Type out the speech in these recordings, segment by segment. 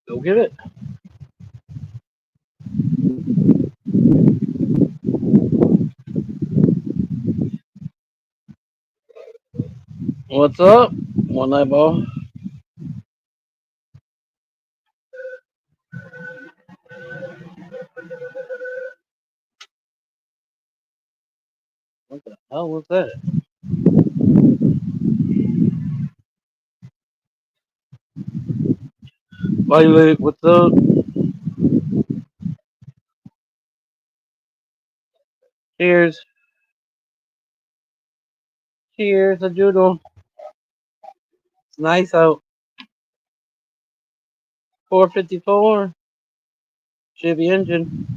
Go get it. What's up? One night ball. What the hell was that? Violet, what's up? Cheers. Cheers, a doodle. It's nice out. 454. Chevy engine.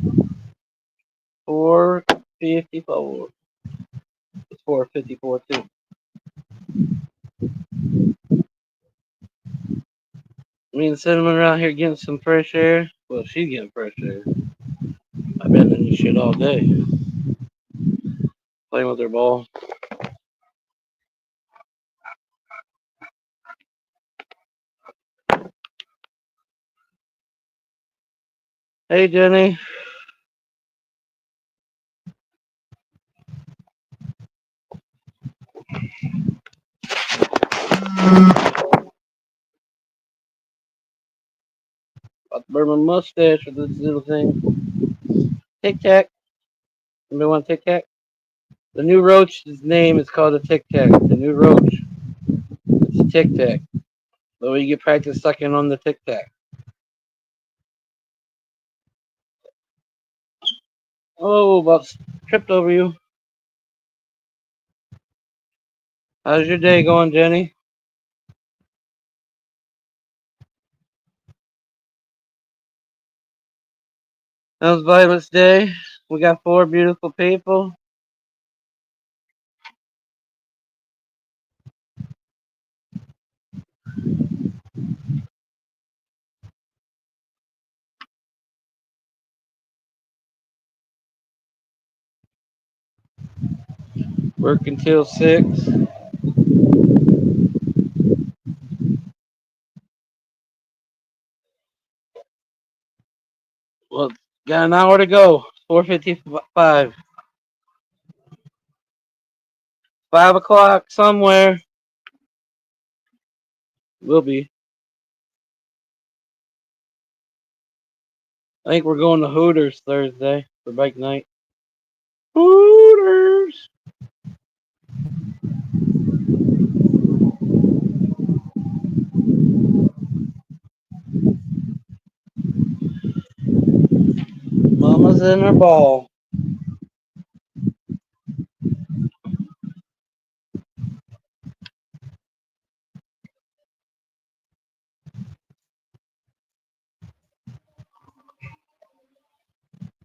454. It's 454 too. Me and Cinnamon are out here getting some fresh air. Well, she's getting fresh air. I've been in this shit all day. Playing with her ball. Hey, Jenny. About to burn my mustache with this little thing. Tic Tac. Anybody want Tic Tac? The new roach's name is called a Tic Tac. The new roach. It's a Tic Tac. The way you get practice sucking on the Tic Tac. Oh, about tripped over you. How's your day going, Jenny? How's Violet's day? We got 4 beautiful people. Working till 6. Well, got an hour to go. 4:55. 5 o'clock somewhere. Will be. I think we're going to Hooters Thursday for bike night. Hooters. Mama's in her ball.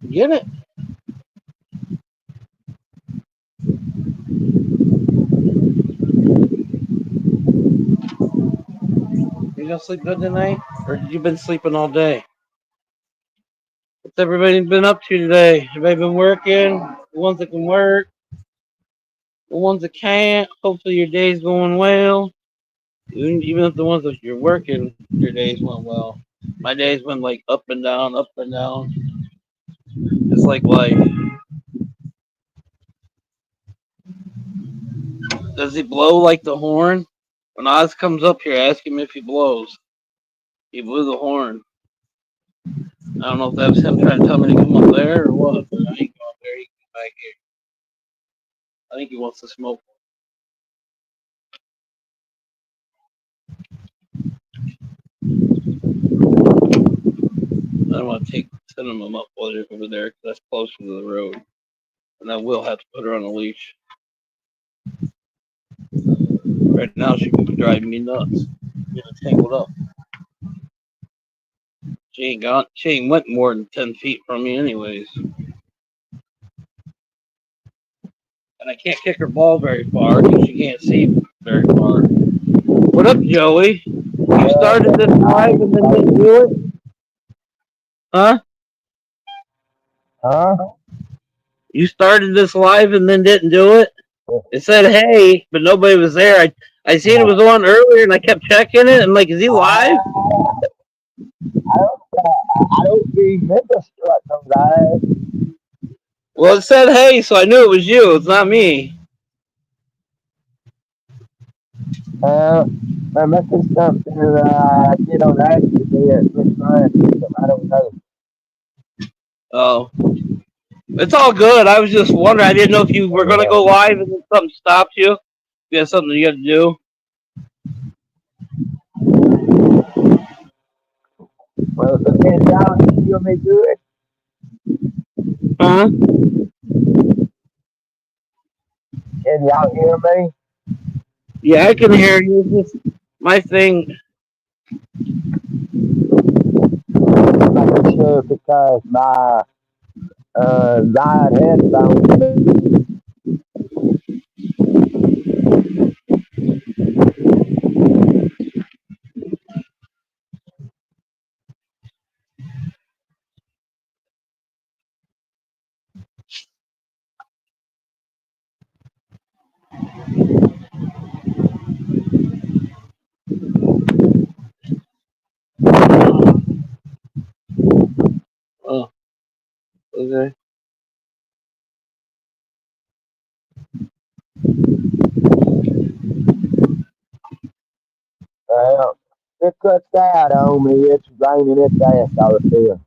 Get it? You gonna sleep good tonight? Or did you been sleeping all day? What's everybody been up to today? Everybody been working? The ones that can work, the ones that can't. Hopefully your day's going well. Even if the ones that you're working, your days went well. My days went like up and down, up and down. It's like life. Does he blow like the horn? When Oz comes up here, ask him if he blows. He blew the horn. I don't know if that was him trying to tell me to come up there or what, but I ain't going up there. He can come back here. I think he wants to smoke. I don't want to send him up over there because that's closer to the road. And I will have to put her on a leash. Right now, she could be driving me nuts. Getting tangled up. She ain't went more than 10 feet from me, anyways. And I can't kick her ball very far because she can't see very far. What up, Joey? You started this live and then didn't Hey, do it? Huh? huh? You started this live and then didn't do it? It said hey, but nobody was there. I seen it was on earlier and I kept checking it. I'm like, is he live? I don't be member struck no live. Well, it said hey, so I knew it was you. It's not me. Uh, there must be something I did on accident. It's fine. I don't know. Oh, it's all good. I was just wondering. I didn't know if you were gonna Yeah. go live and then something stopped you. You had something you had to do. Well, so can y'all hear me good? Huh? Can y'all hear me? Yeah, I can hear you. It's just my thing. I'm not sure because my wired headphones. Oh, okay. It cuts out on me. It's raining its ass out here.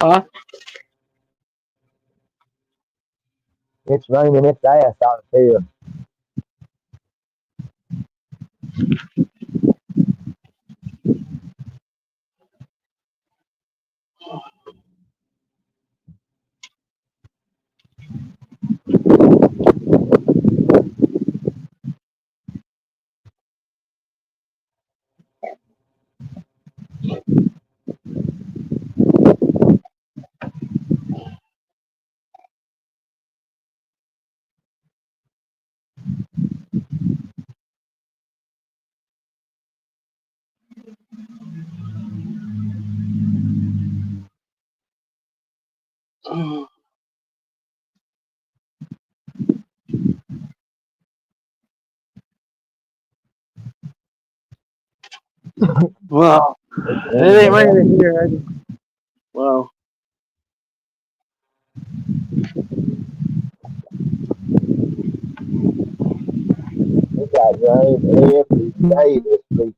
Huh? It's raining its ass out here. Well, It's it raining ain't its raining here. Well, We got rain every day this week.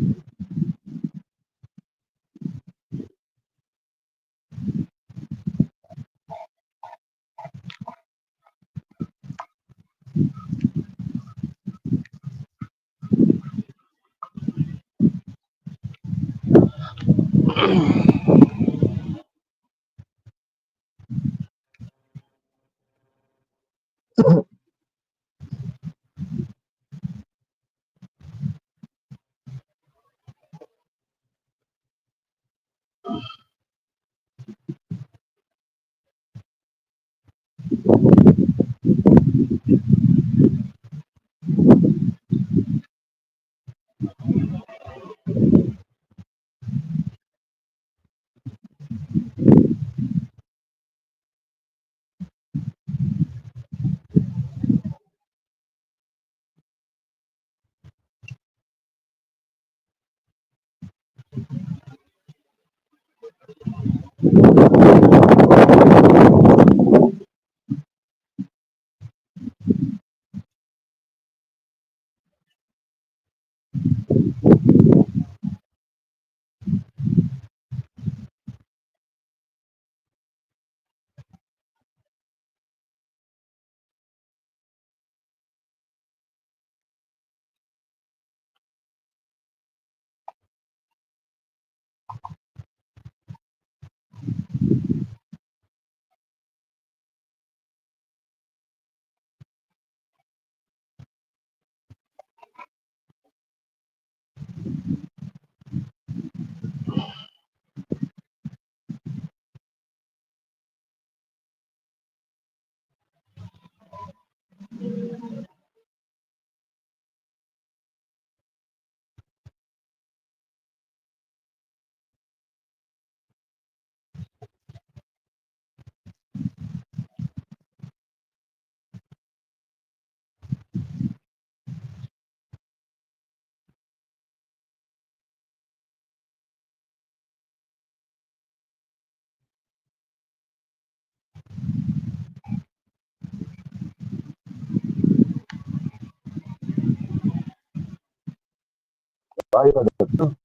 Sorry for the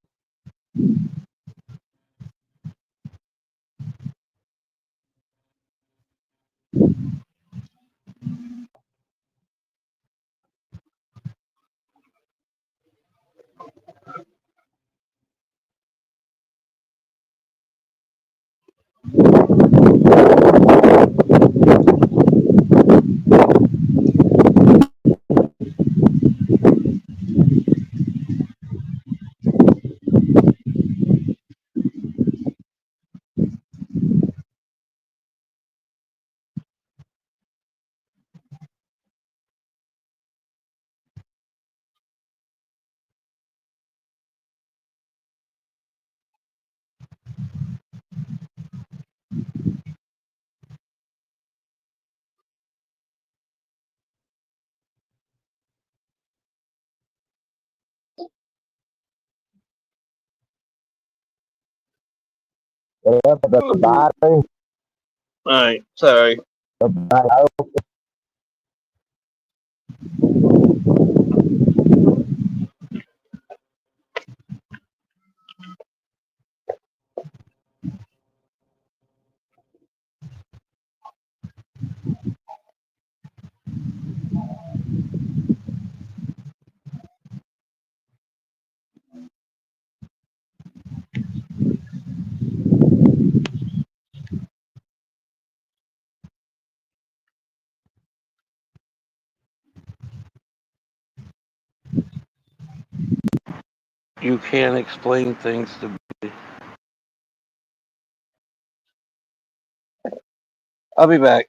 the battery. Alright, sorry. The battery. You can't explain things to me. I'll be back.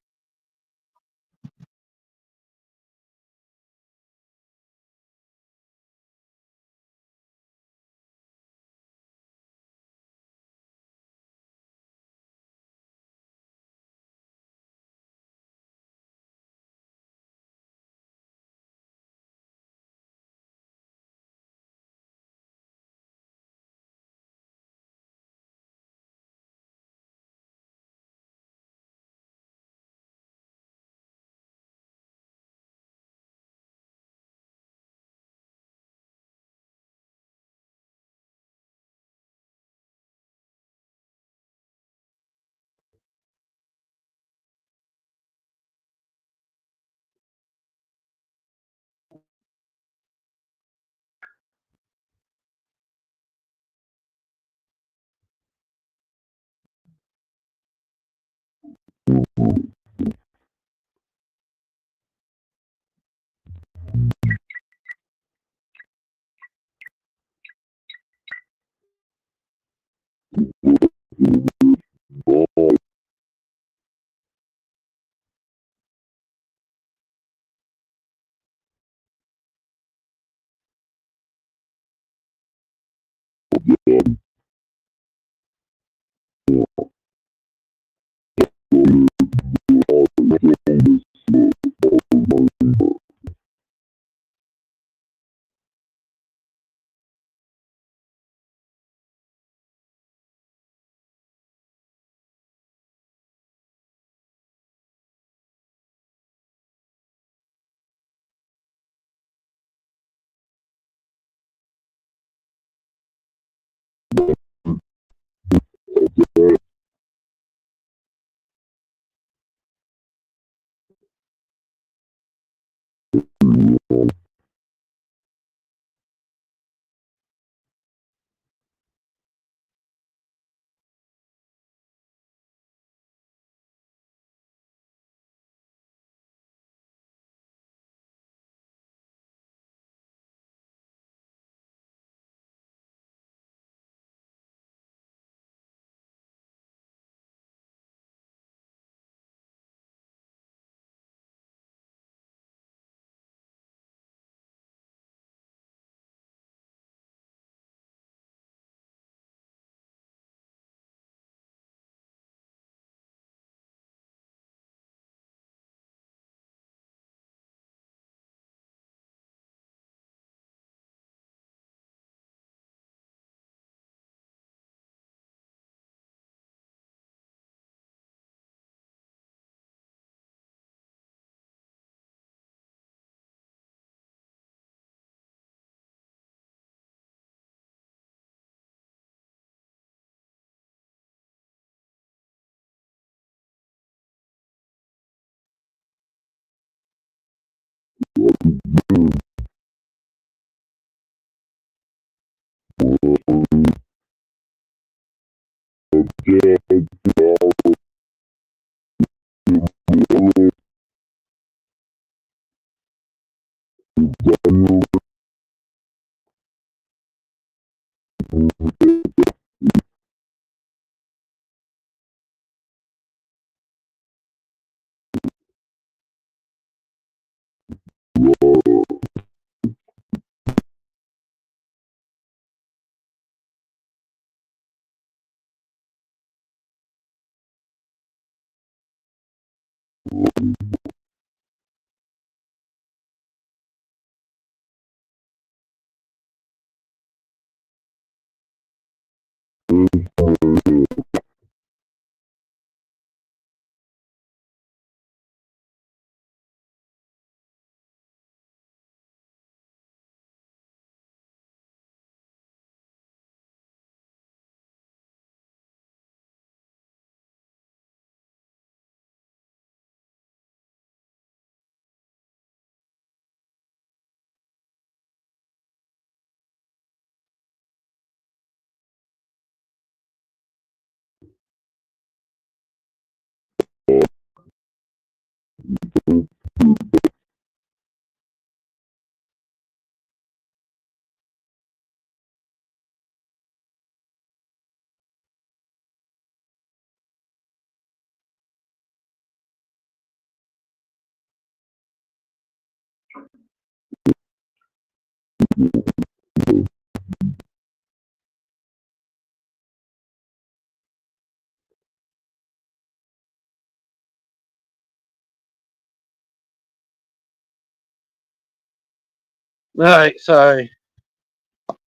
Alright, sorry.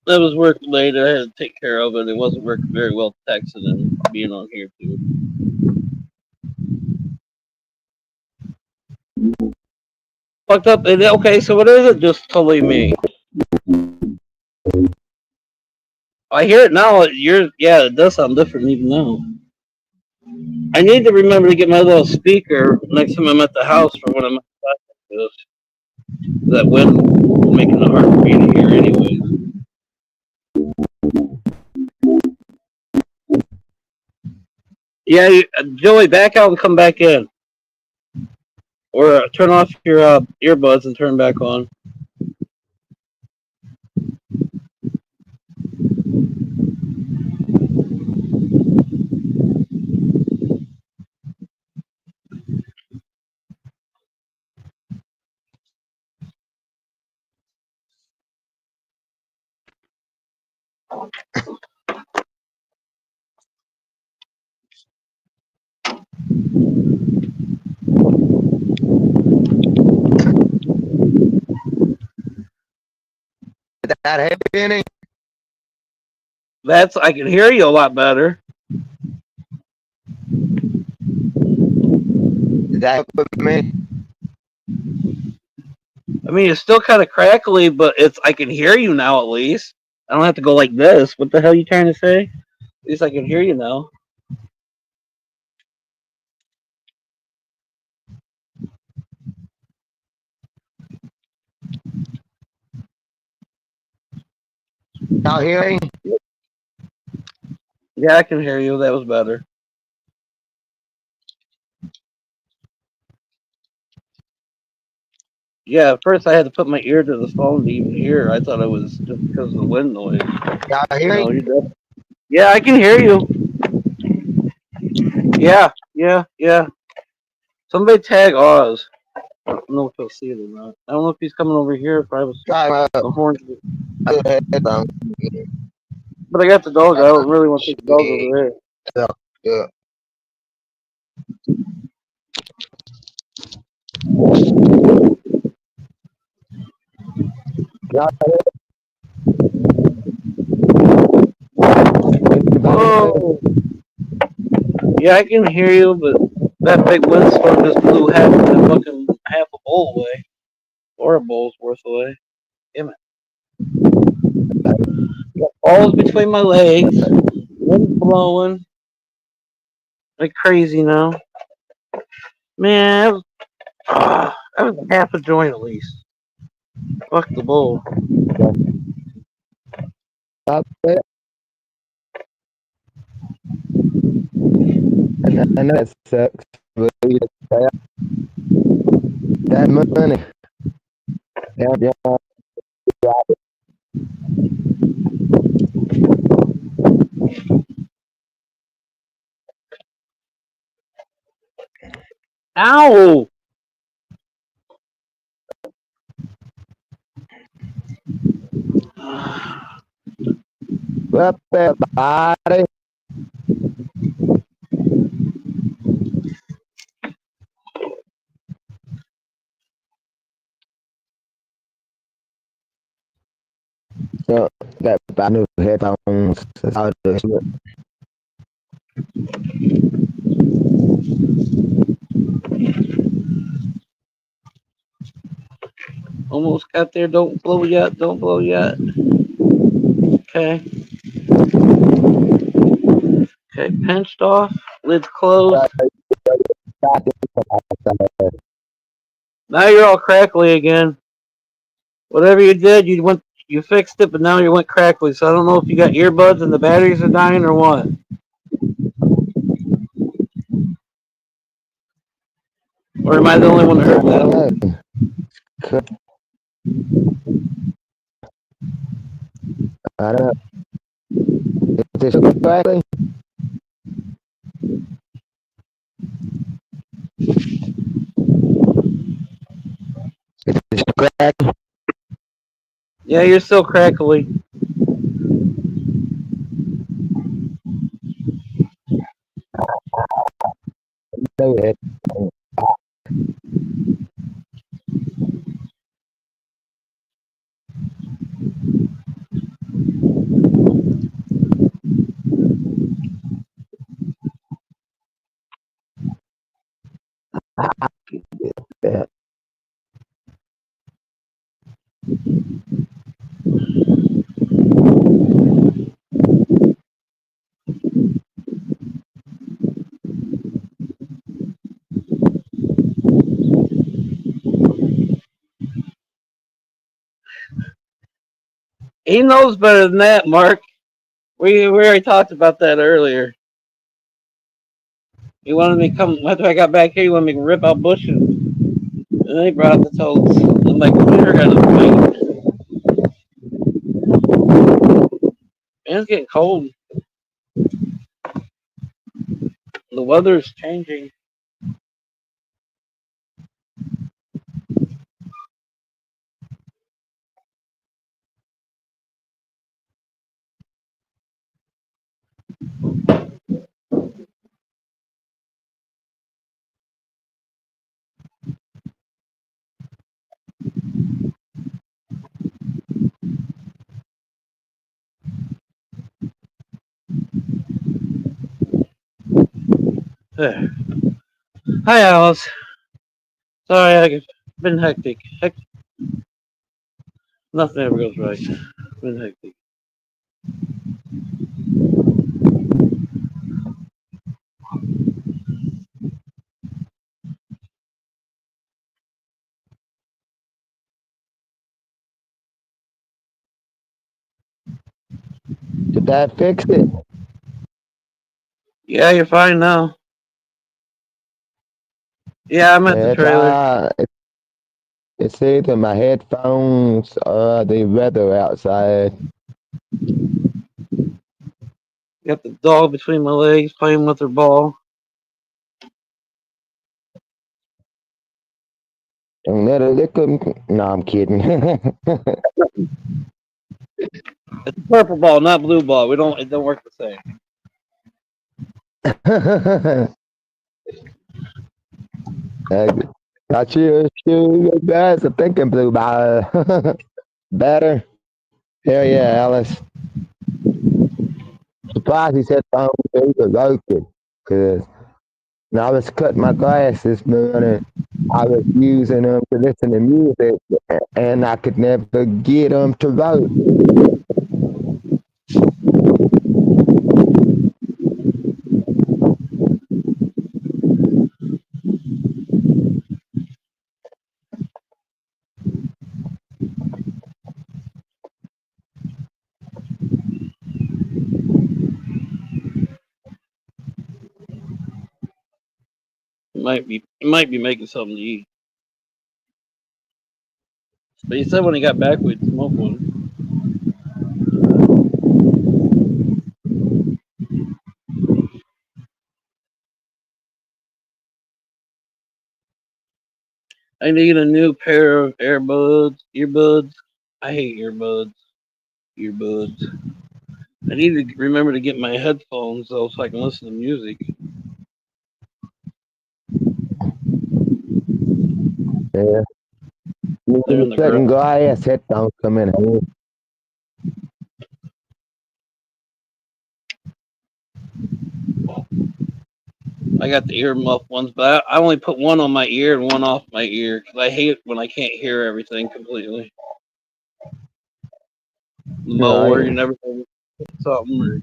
That was work related. I had to take care of it. It wasn't working very well texting and being on here too. Fucked up. Okay, so what is it? Just totally me. I hear it now. Yeah, it does sound different even now. I need to remember to get my little speaker next time I'm at the house for when I'm at the house. That wind making it hard for me to hear anyways. Yeah, Joey, back out and come back in. Or turn off your earbuds and turn back on. That happening? I can hear you a lot better. Is that with me? I mean, it's still kind of crackly, but I can hear you now at least. I don't have to go like this. What the hell are you trying to say? At least I can hear you now. Y'all hearing? Yeah, I can hear you. That was better. Yeah, at first I had to put my ear to the phone to even hear. I thought it was just because of the wind noise. Y'all hearing? No, you did. Yeah, I can hear you. Yeah. Somebody tag Oz. I don't know if he'll see it or not. I don't know if he's coming over here. If I was Try the horn, headphones. but I got the dog. I don't really want to take the dog over there. Yeah. Oh, yeah, I can hear you, but that big windstorm just blew half a bowl away, or a bowl's worth away. Damn it! Got balls between my legs, wind blowing like crazy now. Man, that was half a joint at least. Fuck the bowl. Up there, and I know that sucks, but that money, yeah, yeah, Ow! up there, body. So got buy new headphones. All the shit. Almost got there. Don't blow yet. Don't blow yet. Okay. Okay. Pinched off. Lids closed. Now you're all crackly again. Whatever you did, you fixed it, but now you went crackly. So I don't know if you got earbuds and the batteries are dying or what. Or am I the only one that heard that? I don't know. Is this correctly? Is this correct? Yeah, you're still crackly. No, it. Yeah. He knows better than that, Mark. We already talked about that earlier. He wanted me to come after I got back here. He wanted me to rip out bushes, and then he brought out the totes. I'm like, we're gonna fight. Man, it's getting cold. The weather's changing. Hi, Alice. Sorry, I've been hectic. Nothing ever goes right. Been hectic. Did that fix it? Yeah, you're fine now. Yeah, I'm at the It's trailer. it's either my headphones or the weather outside. Got the dog between my legs playing with her ball. Don't let her lick 'em. No, I'm kidding. It's a purple ball, not blue ball. It don't work the same. I got you guys are thinking blue ball. Better. Hell yeah, Alice. Surprised he said phone was open. Cause when I was cutting my grass this morning, I was using them to listen to music, and I could never get them to vote. might be making something to eat. But he said when he got back we'd smoke one. I need a new pair of earbuds. I hate earbuds. Earbuds. I need to remember to get my headphones though so I can listen to music. Yeah. They're in The the second garage. glass headphones come in handy. I got the earmuff ones, but I only put one on my ear and one off my ear because I hate when I can't hear everything completely. The mower, you Right. never know something. Or,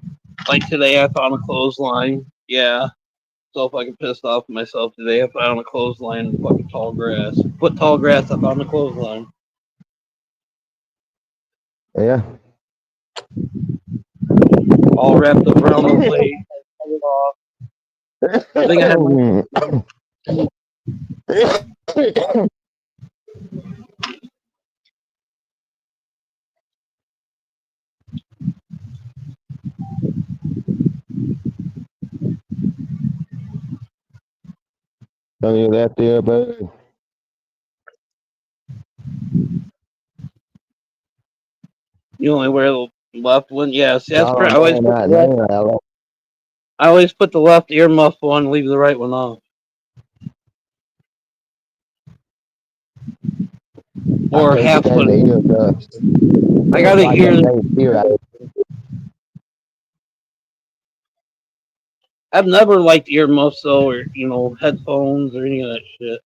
like today, I found a clothesline. Yeah. So fucking pissed off at myself today. I found a clothesline in fucking tall grass. Put tall grass up on the clothesline. Yeah. All wrapped up around the blade. I think I had my. So you left there, bud. You only wear the left one. Yeah, see, that's Oh pretty. I always man, put the not left. now. I always put the left earmuff on, leave the right one off. I Or can't half stand put. the earmuffs. I Feels gotta like I hear. can't hear out. I've never liked earmuffs though, or headphones or any of that shit.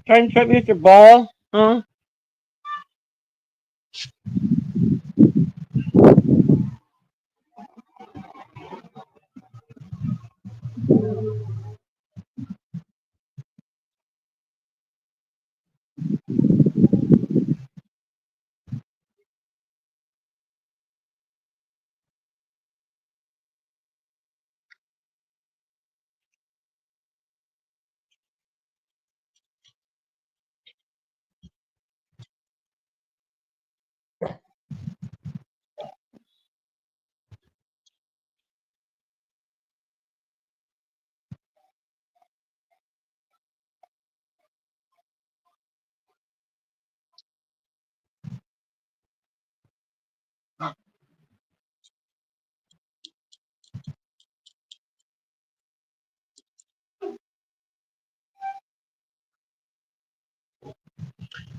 Trying to trip me with your ball, huh?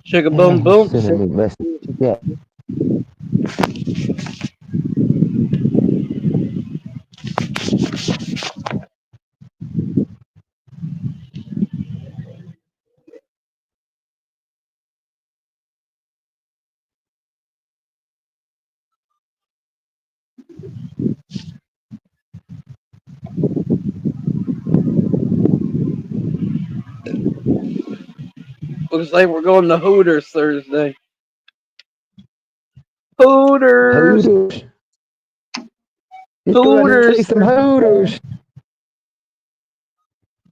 Sugar boom boom. Sending me message. Yeah. Looks like we're going to Hooters Thursday. Hooters, Hooters. He's going to see Hooters. some Hooters.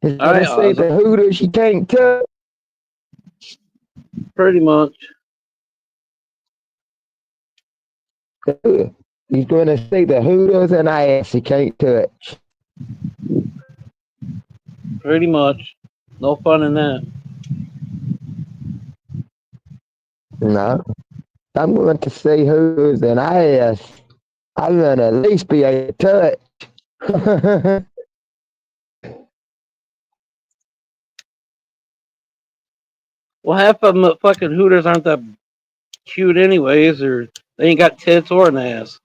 He's All going right, to see Ozzy. the Hooters you can't touch. Pretty much. He's going to see the Hooters and ass he can't touch. Pretty much. No fun in that. No, I'm going to see who's an ass. I'm going to at least be a touch. Well, half of them at fucking Hooters aren't that cute anyways, or they ain't got tits or an ass.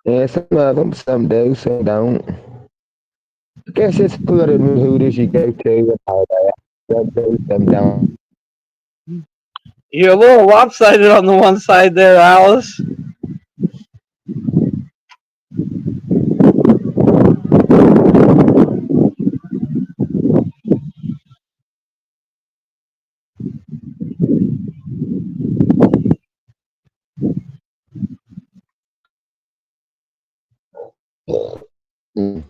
Yeah, some of them, some do, some don't. I guess it's split in Hooters you go to and all that. Some do, some don't. You're a little lopsided on the one side there, Alice. Mm.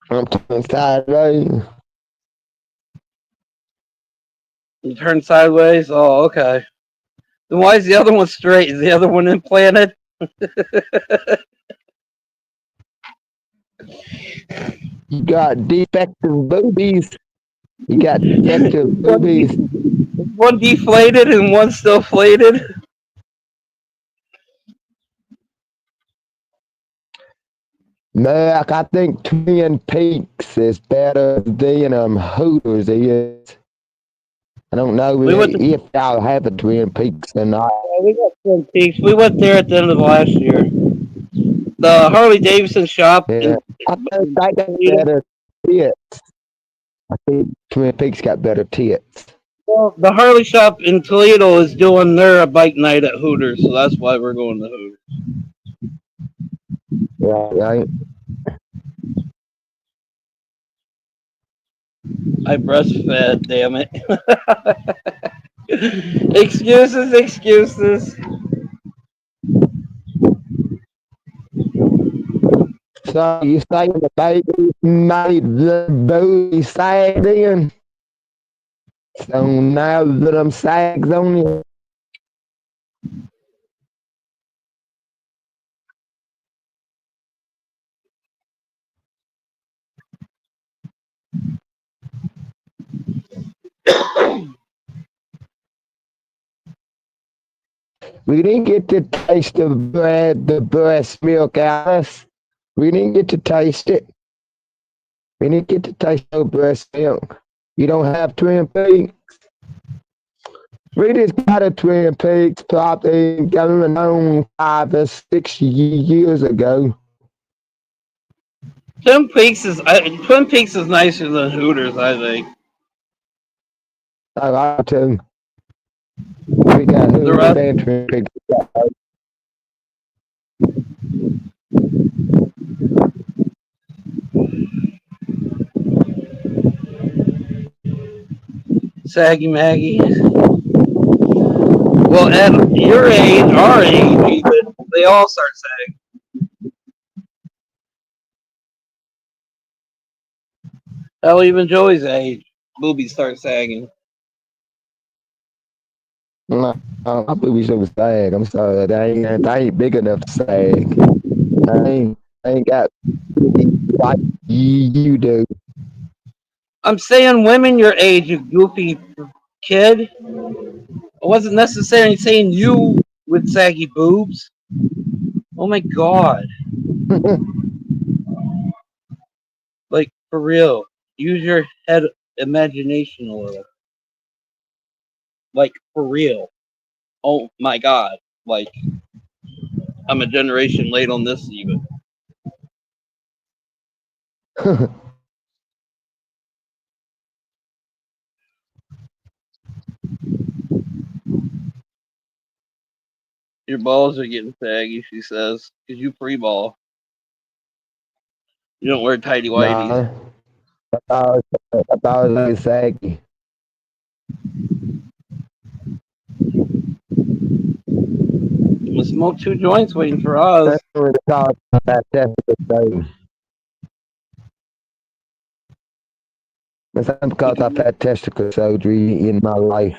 I'm turning sideways. You turn sideways. Oh, okay. Then why is the other one straight? Is the other one implanted? You got defective boobies. You got defective one, boobies. one deflated and one still flated. Mac, I think Twin Peaks is better than Hooters is. I don't know We went to if y'all have a Twin Peaks or not. we got Twin Peaks. We went there at the end of last year. The Harley Davidson shop Yeah, in I think they got Toledo. better tits. I think Twin Peaks got better tits. Well, the Harley shop in Toledo is doing their bike night at Hooters, so that's why we're going to Hooters. Right? I breastfed, damn it. Excuses, excuses. So you saying the baby made the booty sag then? So now that them sags on you. We didn't get to taste the breast milk, Alice. We didn't get to taste it. We didn't get to taste no breast milk. You don't have Twin Peaks. We just got a Twin Peaks probably going on 5 or 6 years ago. Twin Peaks is nicer than Hooters, I think. I like to. We got The Hooters rest, and Twin Peaks. Saggy Maggie. Well, at your age, our age, even, they all start sagging. Hell, even Joey's age, boobies start sagging. No, my boobies don't sag. I'm sorry. They ain't big enough to sag. I ain't got boobies like you do. I'm saying women your age, you goofy kid. I wasn't necessarily saying you with saggy boobs. Oh my god. Like, for real. Use your head imagination a little. Like, for real. Oh my god. Like, I'm a generation late on this even. Your balls are getting saggy, she says. Because you pre-ball. You don't wear tighty whities. Nah, I thought it was saggy. We smoke 2 joints waiting for us. That's what it's called. That episode. It's not because I've had testicle surgery in my life.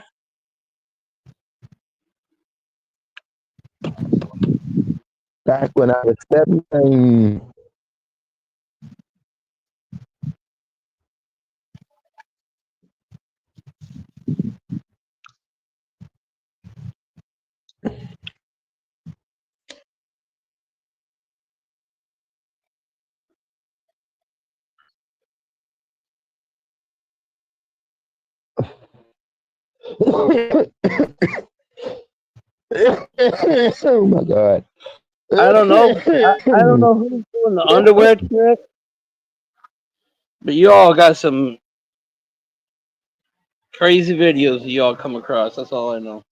Back when I was 17. Oh my god. I don't know. I don't know who's doing the underwear trick, but you all got some crazy videos that y'all come across. That's all I know.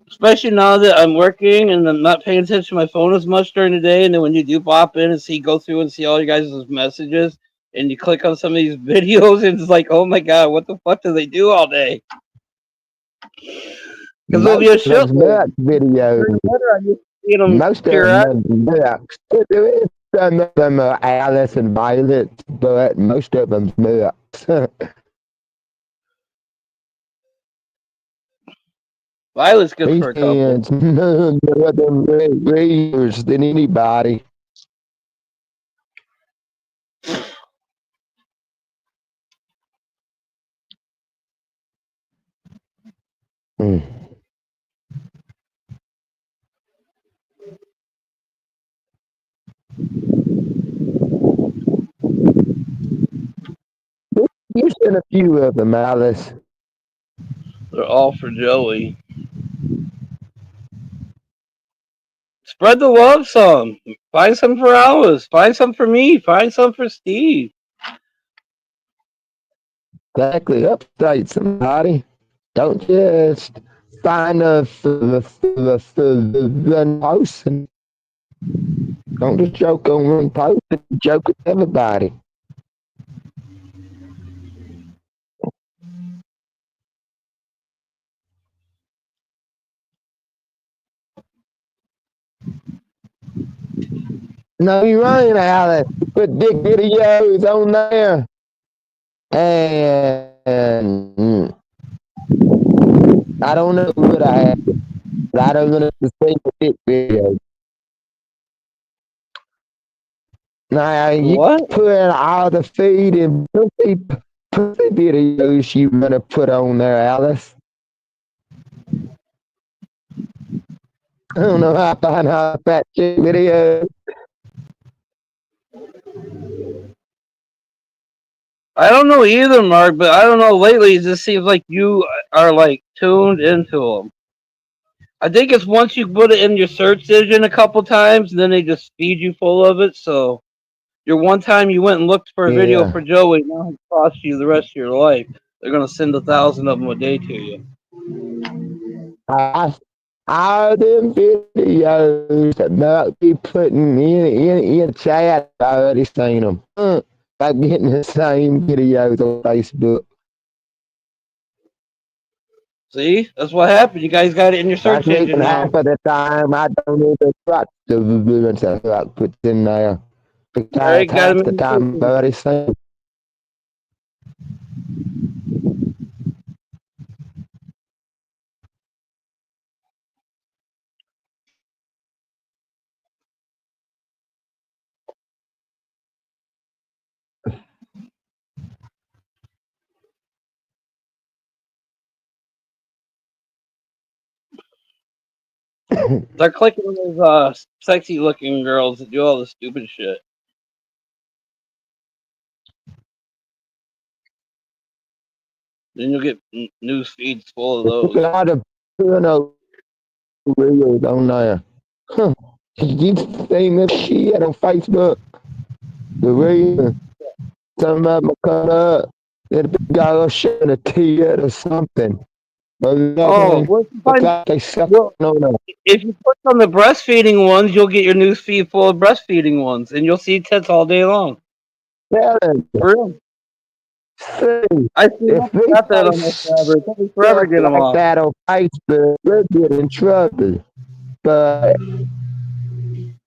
Especially now that I'm working and I'm not paying attention to my phone as much during the day, and then when you do pop in and go through and see all you guys' messages, and you click on some of these videos, and it's like, oh my god, what the fuck do they do all day? Because there'll be a Most of those shitload. Merc videos, I used to see them most of pure them are Mercs. There is some of them are Alice and Violet, but most of them's Mercs. Violet's good These for a couple. fans, none of them readers than anybody. Mm. You sent a few of them, Alice. They're all for Joey. Spread the love some. Find some for Alice. Find some for me. Find some for Steve. Exactly, update somebody. Don't just find a one person. Don't just joke on one person. Joke with everybody. No, you're right, Alice. Put big videos on there. And I don't know what I have. I don't know the same big videos. Now you What? put all the feed and pussy videos you wanna put on there, Alice. I don't know how to find how fat chick videos. I don't know either, Mark, but I don't know. Lately, it just seems like you are like tuned into them. I think it's once you put it in your search engine a couple times, and then they just feed you full of it. So your one time you went and looked for a video Yeah. for Joey, now it costs you the rest of your life. They're gonna send 1,000 of them a day to you. I all them videos that Mark be putting in chat, I already seen them. I'm getting the same videos on Facebook. See, that's what happened. You guys got it in your That's search even engine half now. of the time I don't even watch the videos that Mark puts in there. All Because right, got half them the in your search time I've engine. already seen. They're clicking on those sexy looking girls that do all the stupid shit. Then you'll get news feeds full of Look those. at all the porno videos on there. Huh. You seen this shit on Facebook? The reason some of them are cut up. That big guy was showing a tear or something. But another Oh, one well, if you looks find like they suck well, on a if you click on the breastfeeding ones, you'll get your news feed full of breastfeeding ones, and you'll see tits all day long. melon. For real. See, I see. I if they got that say on there forever. It took me forever stuff to get them like off. that on Facebook, they'll get in trouble. But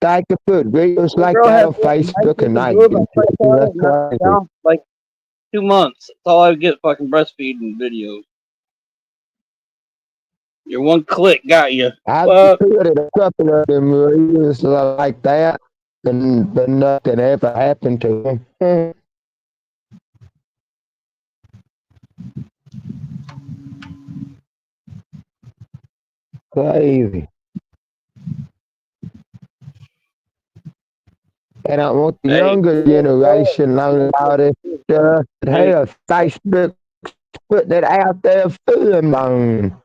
I could put videos The like girl that had on one nice Facebook and looking not boob. get I clicked you. on it That's and knocked it crazy. down for like 2 months. That's all I would get, fucking breastfeeding videos. Your one click got you. I've Fuck. put a couple of them videos like that, and but nothing ever happened to them. Crazy. And I want the Hey, younger generation learning all this stuff. Hell, Facebook put that out there for them on.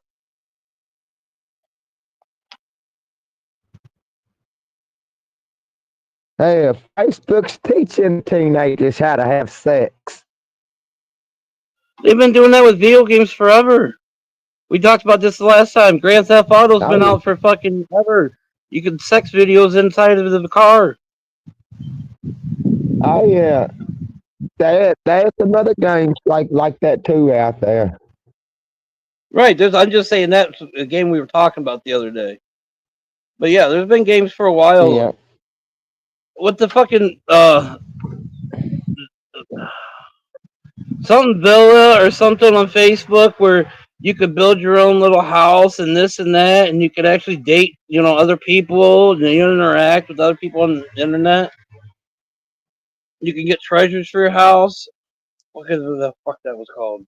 Hey, Facebook's teaching teenagers how to have sex. they've been doing that with video games forever. We talked about this the last time. Grand Theft Auto's been Oh, out for fucking ever. You can sex videos inside of the car. oh yeah. There's some other games like that too out there. Right. I'm just saying that's a game we were talking about the other day. But yeah, there's been games for a while. Yeah. What the fucking something villa or something on Facebook where you could build your own little house and this and that, and you could actually date, other people, and you interact with other people on the internet. You can get treasures for your house. What the fuck that was called?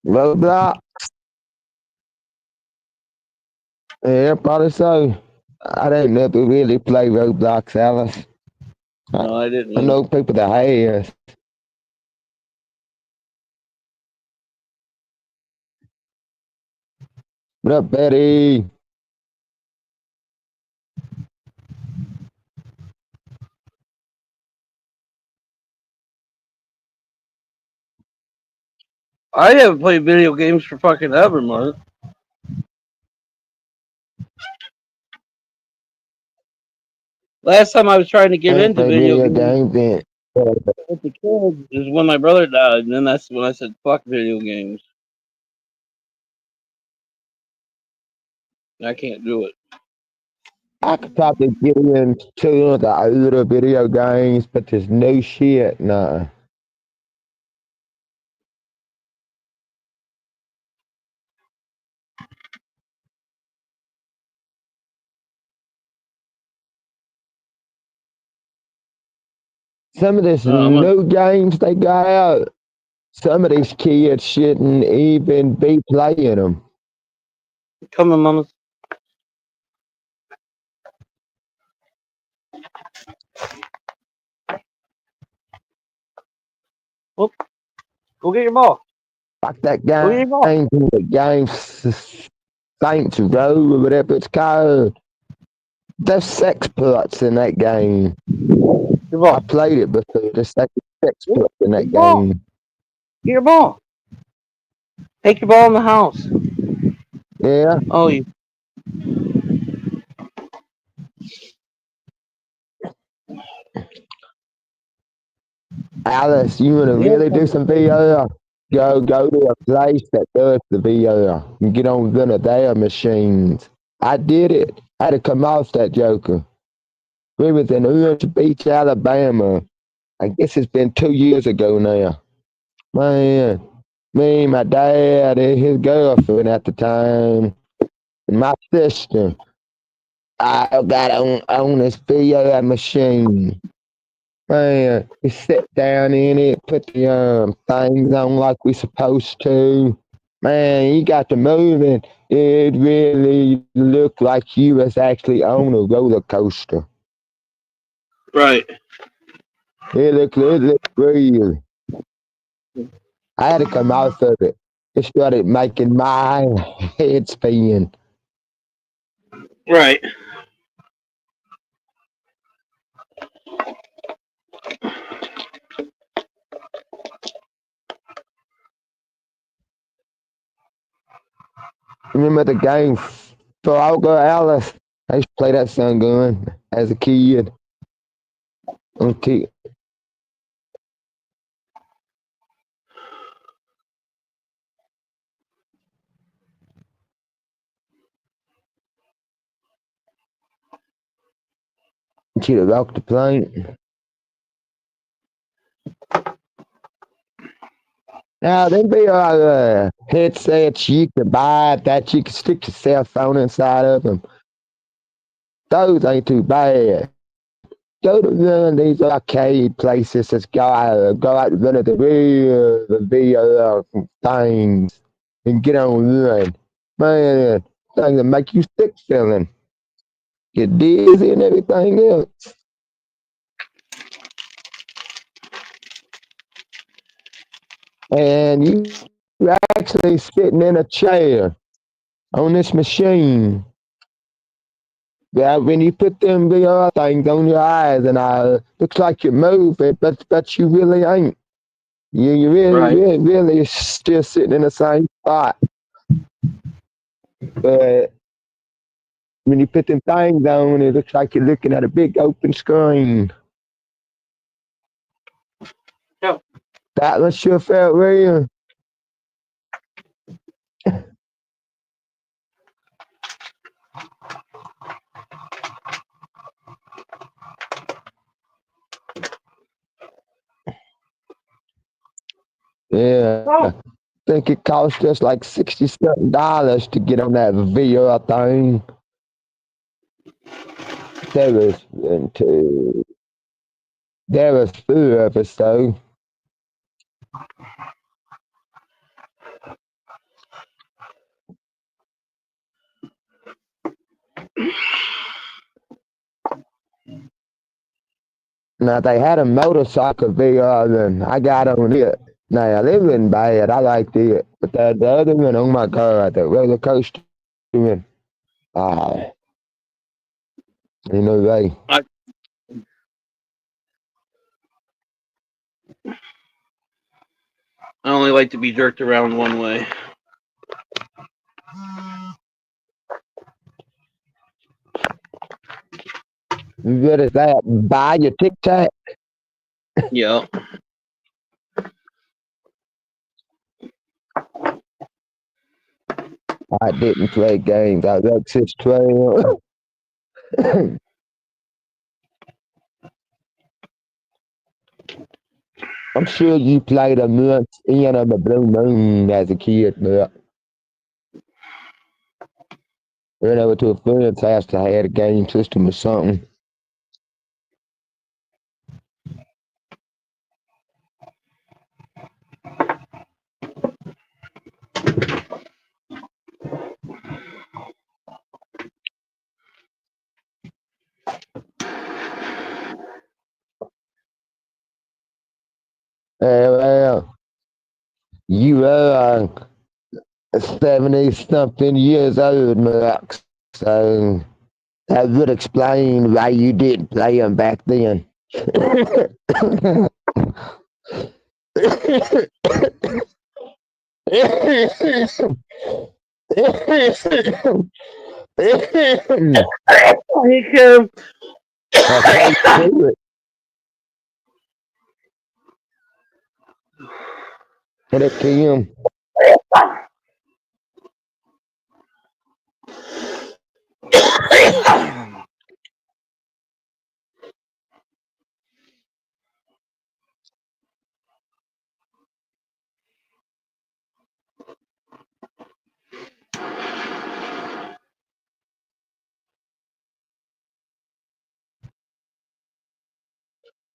Roblox. Yeah, probably so. I don't never really play Roblox, Alice. I, No, I didn't I either. know people that have. What up, Betty? I haven't played video games for fucking ever, Mark. Last time I was trying to I get ain't into play video video games games in. with the kids is when my brother died, and then that's when I said, fuck video games. I can't do it. I could probably get into the older video games, but there's no shit, nah. Some of these I'm gonna new games they got out, some of these kids shouldn't even be playing them. come on, mama. Whoop, go get your ball. Like that Go get your ball. game Saints Row or whatever it's called. There's sex plots in that game. Your I ball. played it before. There's sex Get plots in your that ball. game. Get your ball. Take your ball in the house. Yeah, Oh, you. Alice, you want to Yeah, really do some VR? Go to a place that does the VR and get on one of their machines. I did it. I had to come off that joker. We was in Orange Beach, Alabama. I guess it's been 2 years ago now. Man, me, my dad, and his girlfriend at the time, and my sister. I got on this VR machine. Man, we sit down in it, put the things on like we supposed to. Man, you got to moving. It really looked like you was actually on a roller coaster. right. It looked real. I had to come out of it. It started making my head spin. Right. Remember the game Frogger Alice? I used to play that son gun as a kid. Okay. Should have rocked the plane. Now, them be headsets you can buy that you can stick your cell phone inside of them. Those ain't too bad. Go to one of these arcade places that's go out to one of the VR things and get on one. Man, things that make you sick feeling. Get dizzy and everything else. And you actually sitting in a chair on this machine. Yeah, when you put them VR things on your eyes and looks like you're moving, but you really ain't. You Right. really still sitting in the same spot. But when you put them things on, it looks like you're looking at a big open screen. Yeah. That one sure felt real. Yeah. Oh, I think it cost us like $60 to get on that VR thing. There was one, two. There was 4 of us though. Now they had a motorcycle VR and I got on it. Now it wasn't bad. I liked it. But the other one, oh my god, the roller coaster one. Ah, you know they. I only like to be jerked around one way. What is that? Buy your Tic Tac? Yeah. I didn't play games. I was just 12. I'm sure you played a month in of the Blue Moon as a kid, but went over to a friend's house to had a game system or something. Well, you are 70 something years old, Max. So that would explain why you didn't play them back then. Hey, Kim. Okay, do it. What up, Kim?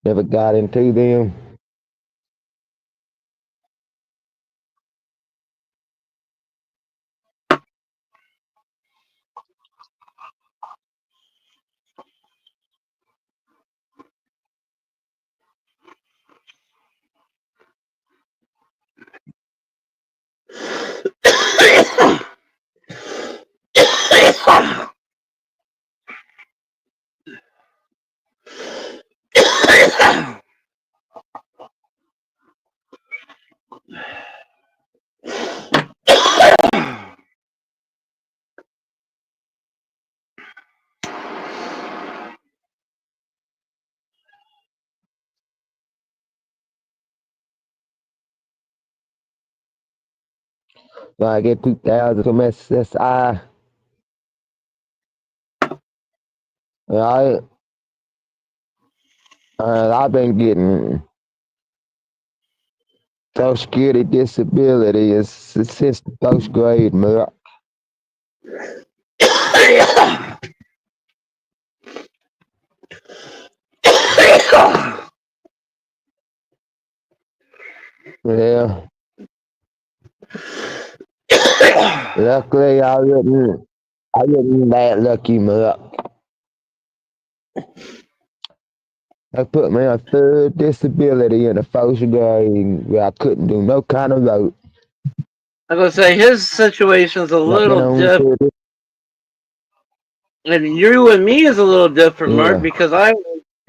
Never got into them. When I get 2,000 from SSI, right? I've been getting Social Security disability since the first grade, man. Yeah. Luckily, I wasn't that lucky, man. They put me on full disability in the first grade where I couldn't do no kind of vote. I'm gonna say his situation's a I've been little on different, full and you and me is a little different, Mark, yeah. because I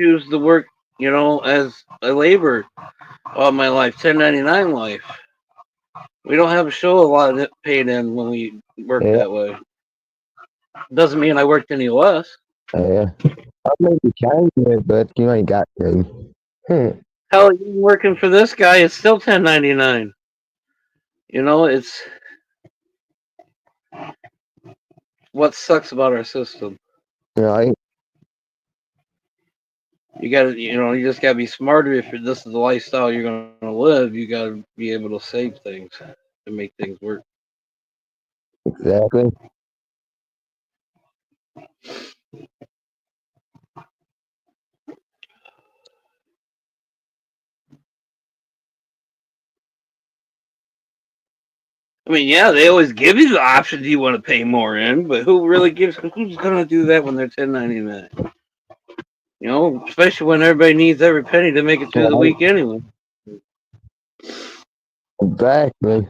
choose to work, as a laborer all my life, 1099 life. We don't have a show a lot of it paid in when we work Yeah, that way. Doesn't mean I worked any less. yeah. I mean, you can, but you ain't got to. Hell, even working for this guy is still 1099. It's what sucks about our system. Right? You just gotta be smarter if this is the lifestyle you're gonna live. You gotta be able to save things and make things work. Exactly. I mean, yeah, they always give you the option. Do you want to pay more in? But who's gonna do that when they're 1099? Especially when everybody needs every penny to make it through the Right. week anyway. Exactly.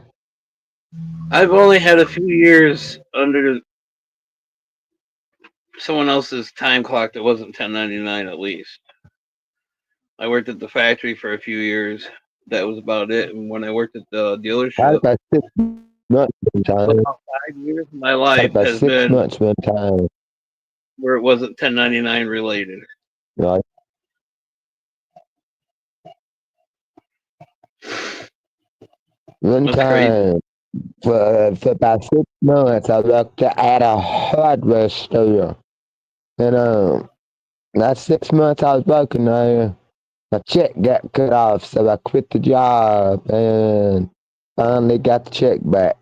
I've only had a few years under someone else's time clock that wasn't 1099 at least. I worked at the factory for a few years. That was about it. And when I worked at the Had dealership, about 6 months one time. about 5 years of my Had life about has six been months one time. where it wasn't 1099 related. Right? One That's crazy. time for about 6 months, I worked at a hardware store. And that 6 months I was working there, my check got cut off, so I quit the job and finally got the check back.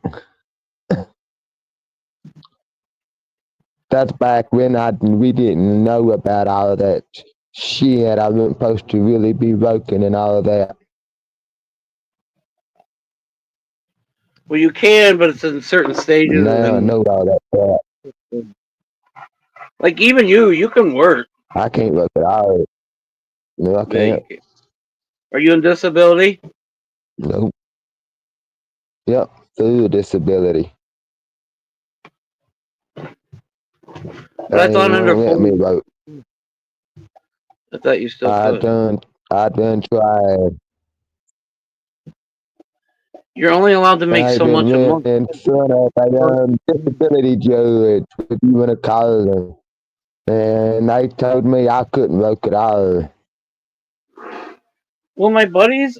That's back when we didn't know about all of that shit. I wasn't supposed to really be working and all of that. Well, you can, but it's in certain stages, Now I and know all that crap. like even you can work. I can't work at all. No, I Yeah, can't. are you in disability? Nope. Yep. Full disability. But I They thought under won't let me 40, work. I thought you still I could. done I done tried. You're only allowed to make I so been much a went month. in front of a disability judge, if you wanna call them. And they told me I couldn't work at all. Well, my buddy's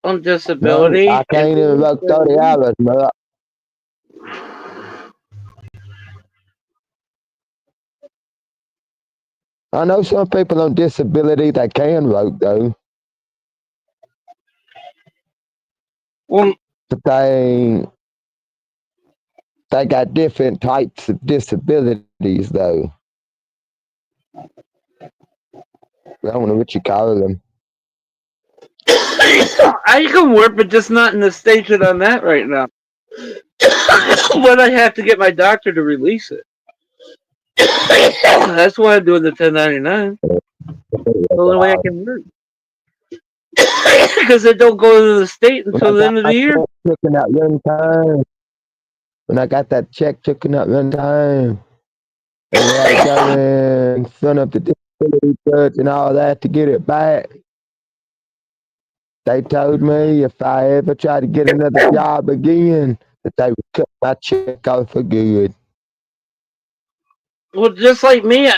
on No, I disability, and can't even work 30 hours, man. I know some people on disability that can work though, well, but they got different types of disabilities though. I don't know what you call them. I can work, but just not in the stage that I'm at right now. But I have to get my doctor to release it. That's why I'm doing the 1099. The only way I can work. Because it don't go to the state When I until the got end of my the year. check taken out one time, when I got that check taken out one time, and we had to go in front of the disability judge and all that to get it back. They told me if I ever tried to get another job again, that they would cut my check off for good. Well, just like me,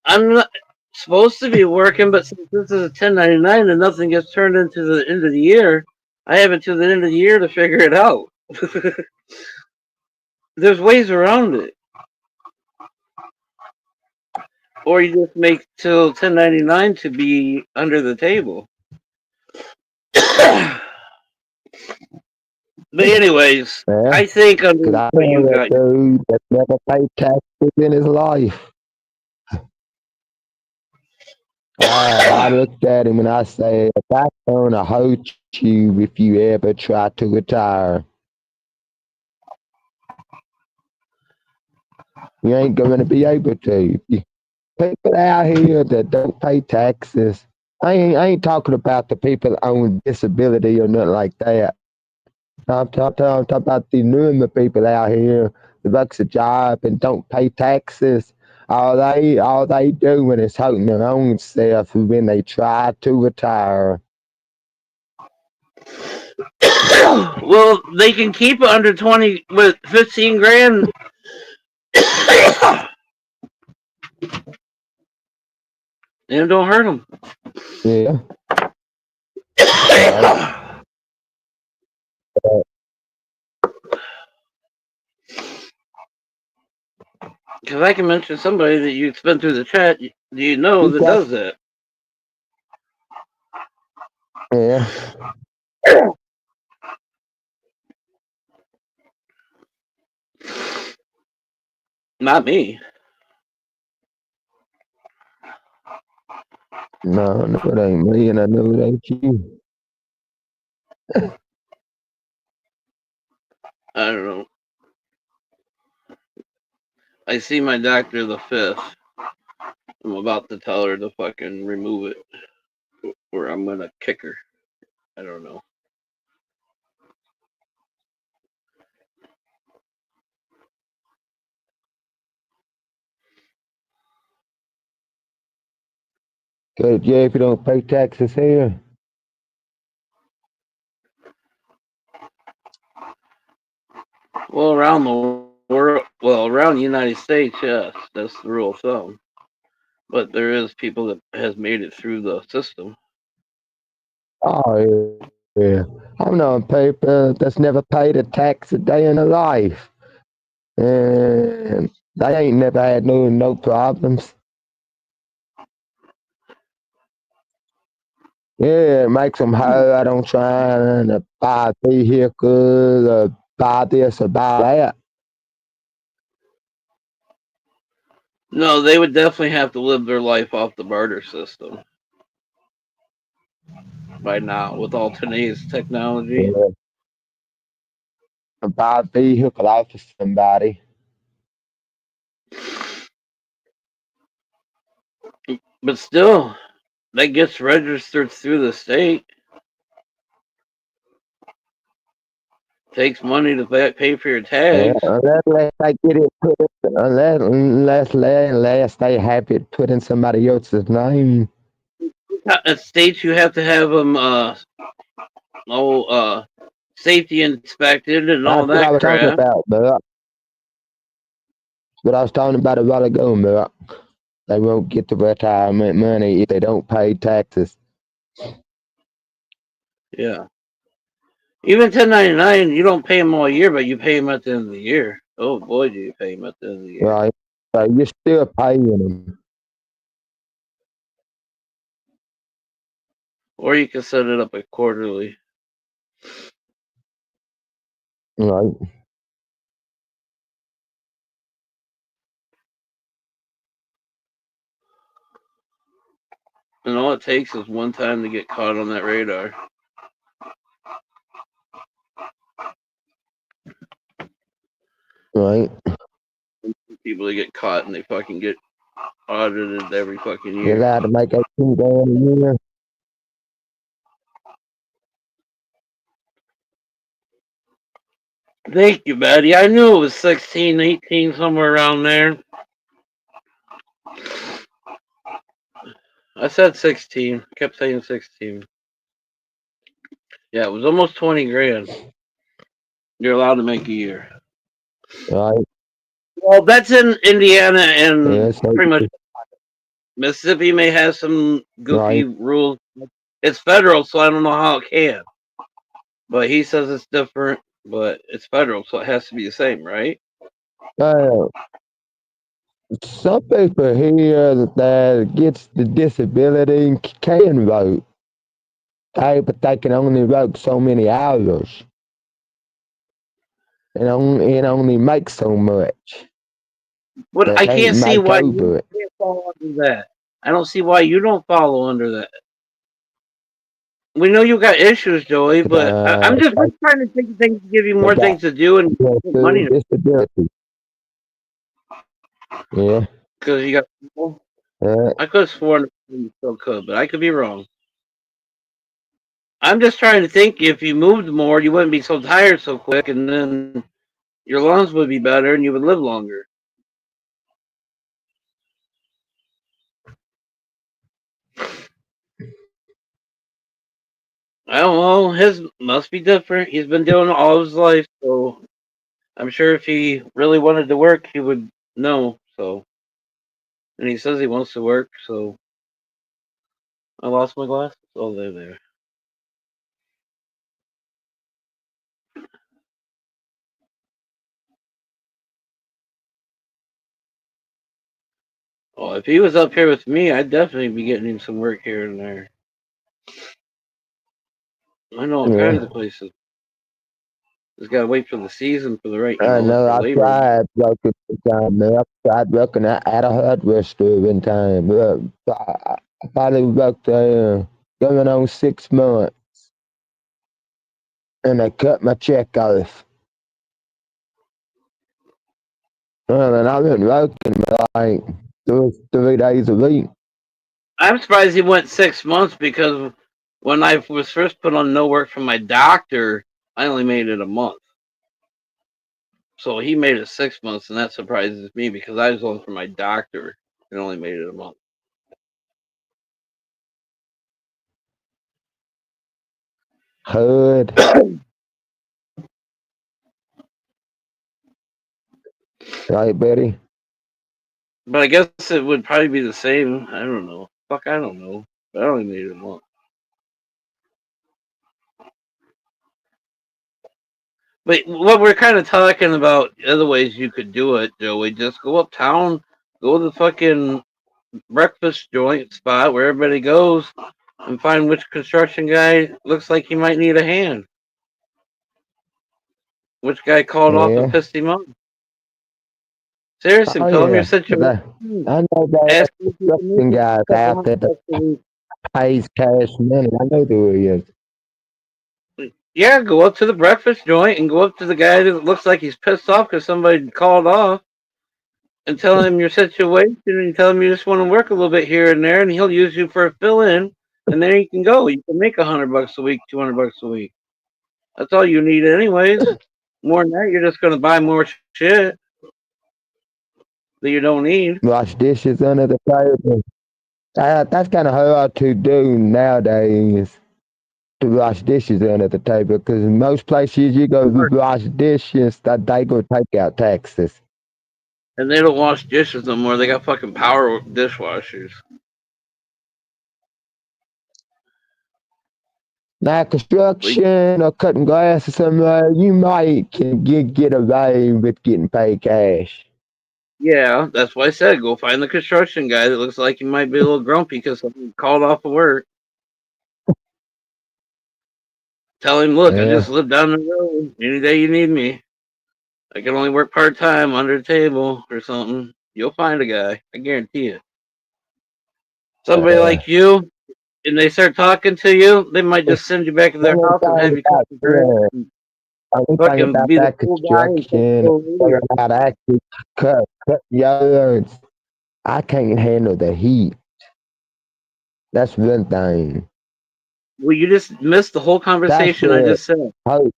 I'm not supposed to be working, but since this is a 1099 and nothing gets turned into the end of the year, I have until the end of the year to figure it out. There's ways around it. Or you just make till 1099 to be under the table. But anyways, Yeah, I think under because I what know you that got. dude that never paid taxes in his life. I looked at him and I said, "That's gonna hurt you if you ever try to retire. You ain't going to be able to. People out here that don't pay taxes. I ain't talking about the people on disability or nothing like that. I'm talking about the normal people out here that works a job and don't pay taxes. All they doing is hurting their own self when they try to retire. Well, they can keep it under 20 with 15 grand. And don't hurt them. Yeah, right. Because I can mention somebody that you spent through the chat. Do you know that does that? Yeah. Not me. No, it ain't me, and I know it ain't you. I don't know. I see my doctor the 5th. I'm about to tell her to fucking remove it. Or I'm going to kick her. I don't know. Good, yeah, if you don't pay taxes here. Well, around the world, well, around the United States, yes, that's the rule of thumb. But there is people that has made it through the system. Oh, yeah. I'm known people that's never paid a tax a day in their life. And they ain't never had no problems. Yeah, it makes them hard on trying to buy vehicles or buy this or buy that. No, they would definitely have to live their life off the barter system by now with all today's technology. Yeah. Buy a vehicle off of somebody. But still, that gets registered through the state. Takes money to pay for your Yeah, tags. unless they get it put in, unless they have it put in somebody else's name. At states, you have to have them safety inspected and all That's what I that was talking crap. about, but what I was talking about a while ago, but they won't get the retirement money if they don't pay taxes. Yeah. Even 1099, you don't pay them all year, but you pay them at the end of the year. Oh boy, do you pay them at the end of the year. Right? So you're still paying them. Or you can set it up at quarterly. Right? And all it takes is one time to get caught on that radar. Right? People that get caught and they fucking get audited every fucking You're year. allowed to make 18 grand a year. Thank you, Betty. I knew it was 16, 18, somewhere around there. I said 16. I kept saying 16. Yeah, it was almost 20 grand. You're allowed to make a year. Right? Well, that's in Indiana and Yeah, so, pretty much Mississippi may have some goofy right? rules. It's federal, so I don't know how it can. But he says it's different. but it's federal, so it has to be the same, right? Uh, some people here that gets the disability can vote, but they can only vote so many hours and only make so much. But They I can't can't see make why you over it. can't fall under that. I don't see why you don't follow under that. We know you got issues, Joey, but Uh, I'm just we're trying to think of things to give you they more got things to do and make money disability. Yeah. because you got people. Uh, I could have sworn you still could, but I could be wrong. I'm just trying to think if you moved more, you wouldn't be so tired so quick, and then your lungs would be better and you would live longer. I don't know. His must be different. He's been doing it all his life, so I'm sure if he really wanted to work, he would know. So, and he says he wants to work. So, I lost my glasses. Oh, they're there. Oh, if he was up here with me, I'd definitely be getting him some work here and there. I know all kinds yeah. of places. Just gotta wait for the season for the right, I know. for I labor. tried working one time. Man. I tried working at a hardware store one time. I probably worked going on 6 months, and they cut my check off. Well, and I've been working like 3 days a week. I'm surprised he went 6 months because when I was first put on no work from my doctor, I only made it a month. So he made it 6 months, and that surprises me because I was on for my doctor and only made it a month. Hood, right, Betty? But I guess it would probably be the same. I don't know. Fuck, I don't know. But I only made it a month. But what we're kind of talking about, other ways you could do it, Joey, just go uptown, go to the fucking breakfast joint spot where everybody goes, and find which construction guy looks like he might need a hand. Which guy called off and Yeah. pissed him off. Seriously, Oh tell him your yeah. 'Cause situation. I know that Ask him if you can make construction it guys a couple out there hundred that bucks a week. pays cash money. I know who he is. Yeah, go up to the breakfast joint and go up to the guy that looks like he's pissed off because somebody called off and tell him your situation and tell him you just want to work a little bit here and there and he'll use you for a fill in and then you can go. You can make $100 a week, $200 a week. That's all you need anyways. More than that, you're just gonna buy more shit that you don't need. Wash dishes under the table. That's kind of hard to do nowadays. To wash dishes under the table, because in most places you go to wash dishes, that they go take out taxes. And they don't wash dishes no more. They got fucking power dishwashers. Now, Like, construction or cutting grass or somewhere, you might can get away with getting paid cash. yeah, that's why I said go find the construction guy that looks like he might be a little grumpy because he called off of work. Tell him, look, I just Yeah, live down the road. Any day you need me, I can only work part time under the table or something. You'll find a guy. I guarantee it. Somebody uh, like you, and they start talking to you, they might it's just send you back to the their only house and have thing you cut about the grass yeah, and only thing fucking about be the that cool guy and take construction, the learn radio. how to actually cut yards. I can't handle the heat. That's one thing. Well, you just missed the whole That's conversation I what just said. hope.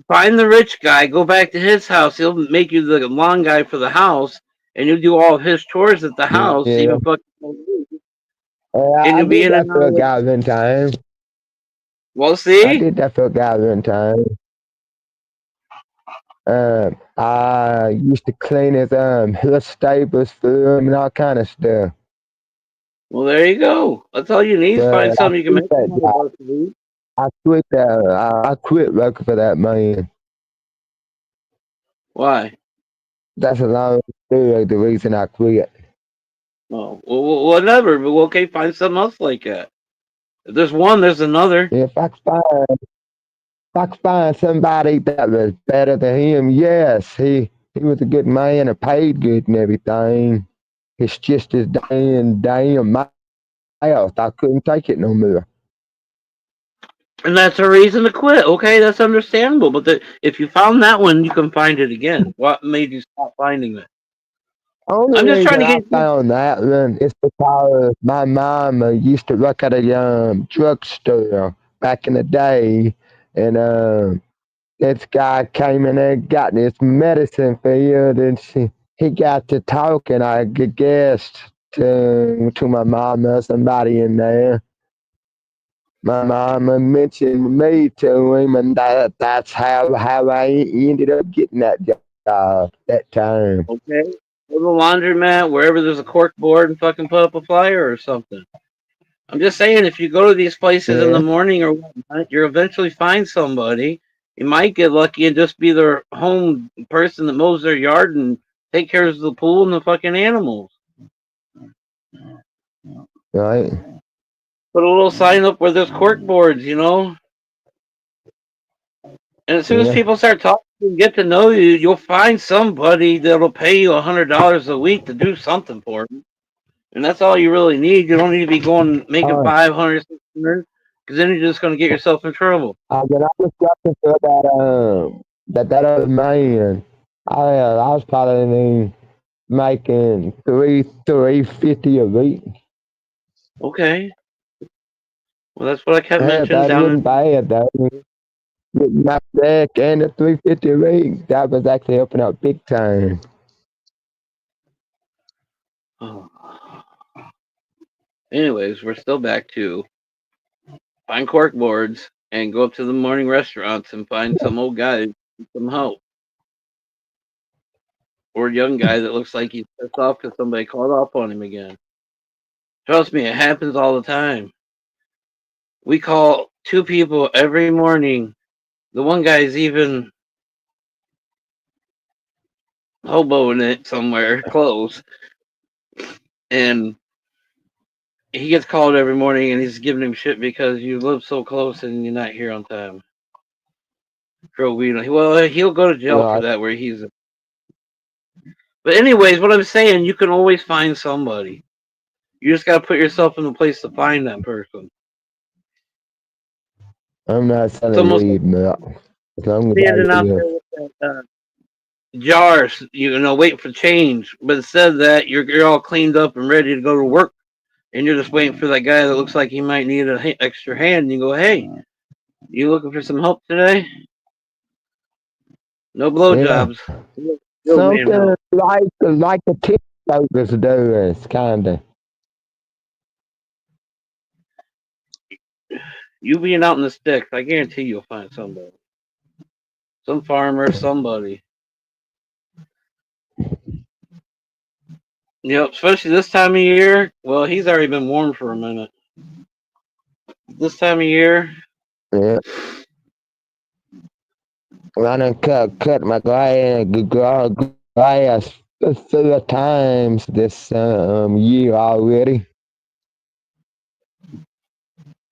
Find the rich guy, go back to his house. He'll make you the lawn guy for the house, and you'll do all of his chores at the house, Yeah, even fucking, and I you'll be did in that and for out a of. guy one time. Well, I see, did that for a guy one time. I used to clean his stables for him and all kind of stuff. well, there you go. That's all you need is find But I something you can keep make that $100 job. a week. I quit that. I quit working for that man. Why? That's a long story. The reason I quit. Oh, well, whatever. But okay, find something else like that. If there's one, there's another. If I could find somebody that was better than him, yes, he was a good man and paid good and everything. It's just his damn mouth. I couldn't take it no more. And that's a reason to quit. Okay, that's understandable. But if you found that one, you can find it again. What made you stop finding it? Only I'm just trying reason to I get you. found that one is because my mom used to work at a drugstore back in the day, and this guy came in there, got this medicine field, and he got to talking, I guess, to my mom or somebody in there. My mama mentioned me to him, and that's how I ended up getting that job that time. Okay, go to the laundromat, wherever there's a cork board, and fucking put up a flyer or something. I'm just saying, if you go to these places in Yeah. the morning or whatnot, you'll eventually find somebody. You might get lucky and just be their home person that mows their yard and take care of the pool and the fucking animals. Right. Put a little sign up where there's cork boards, you know. And as soon as Yeah. people start talking and get to know you, you'll find somebody that'll pay you $100 a week to do something for them. And that's all you really need. You don't need to be going making Uh, 500, 600, because then you're just going to get yourself in trouble. when I was working for that other man, I was probably making 350 a week. Okay. Well, that's what I kept Yeah, mentioning that down wasn't bad though. Getting my back and the 350 a week, that was actually helping out big time. in. Anyways, we're still back to find cork boards and go up to the morning restaurants and find some old guy with some help. Or a young guy that looks like he's pissed off because somebody called up on him again. Trust me, it happens all the time. We call two people every morning. The one guy's even hoboing it somewhere close. And he gets called every morning and he's giving him shit because you live so close and you're not here on time. Well, he'll go to jail for Right. that where he's. But anyways, what I'm saying, you can always find somebody. You just got to put yourself in the place to find that person. I'm not It's selling almost like weed, but as long as I standing out live. there with that jars, waiting for change. But instead of that, you're all cleaned up and ready to go to work, and you're just waiting for that guy that looks like he might need an extra hand. And you go, "Hey, you looking for some help today? No Yeah. blowjobs. Real man Something help. like the TikTokers do is kinda. You being out in the sticks, I guarantee you'll find somebody, some farmer, somebody. Yep, especially this time of year. Well, he's already been warm for a minute. This time of year, Yeah. I done cut my grass 4 times this year already.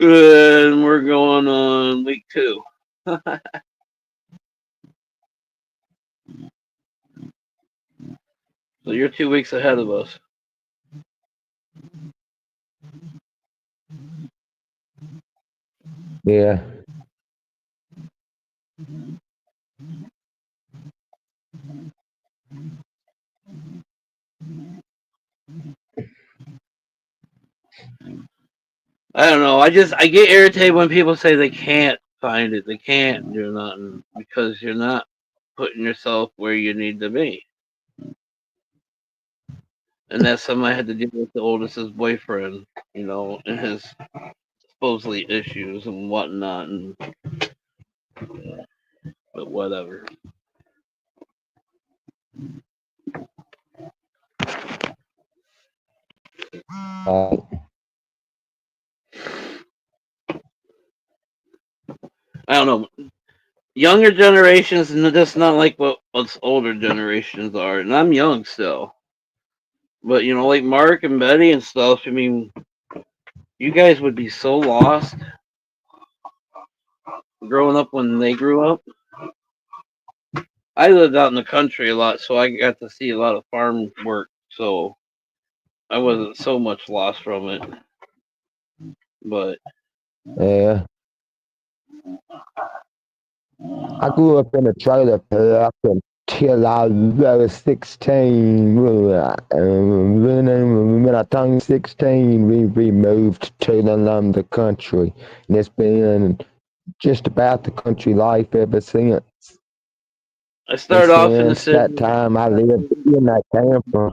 and we're going on week 2. So you're 2 weeks ahead of us. Yeah. I don't know. I get irritated when people say they can't find it. They can't do nothing because you're not putting yourself where you need to be. And that's something I had to deal with the oldest's boyfriend, and his supposedly issues and whatnot, and but whatever. Uh, don't know. Younger generations, and just not like what us older generations are. And I'm young still, but like Mark and Betty and stuff. I mean, you guys would be so lost growing up when they grew up. I lived out in the country a lot, so I got to see a lot of farm work. So I wasn't so much lost from it. But Yeah. I grew up in a trailer park until I was 16. When I turned 16, we moved to the country. And it's been just about the country life ever since. I And started off in the since that city. time, I lived in that camper.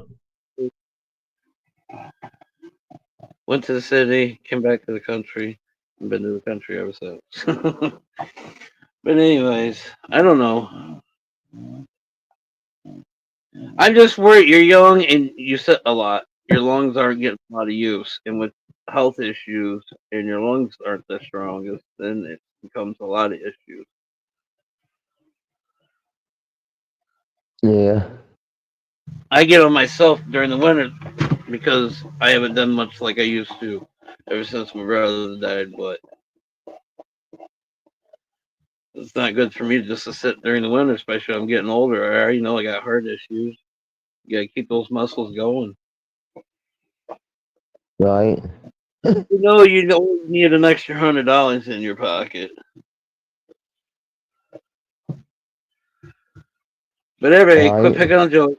Went to the city, came back to the country, and been to the country ever since. But anyways, I don't know. I'm just worried. You're young and you sit a lot. Your lungs aren't getting a lot of use, and with health issues, and your lungs aren't the strongest, then it becomes a lot of issues. Yeah. I get on myself during the winter because I haven't done much like I used to ever since my brother died. But it's not good for me just to sit during the winter, especially when I'm getting older. I already know I got heart issues. You gotta keep those muscles going. Right. You don't need an extra $100 in your pocket. But everybody, quit Right. picking on Joe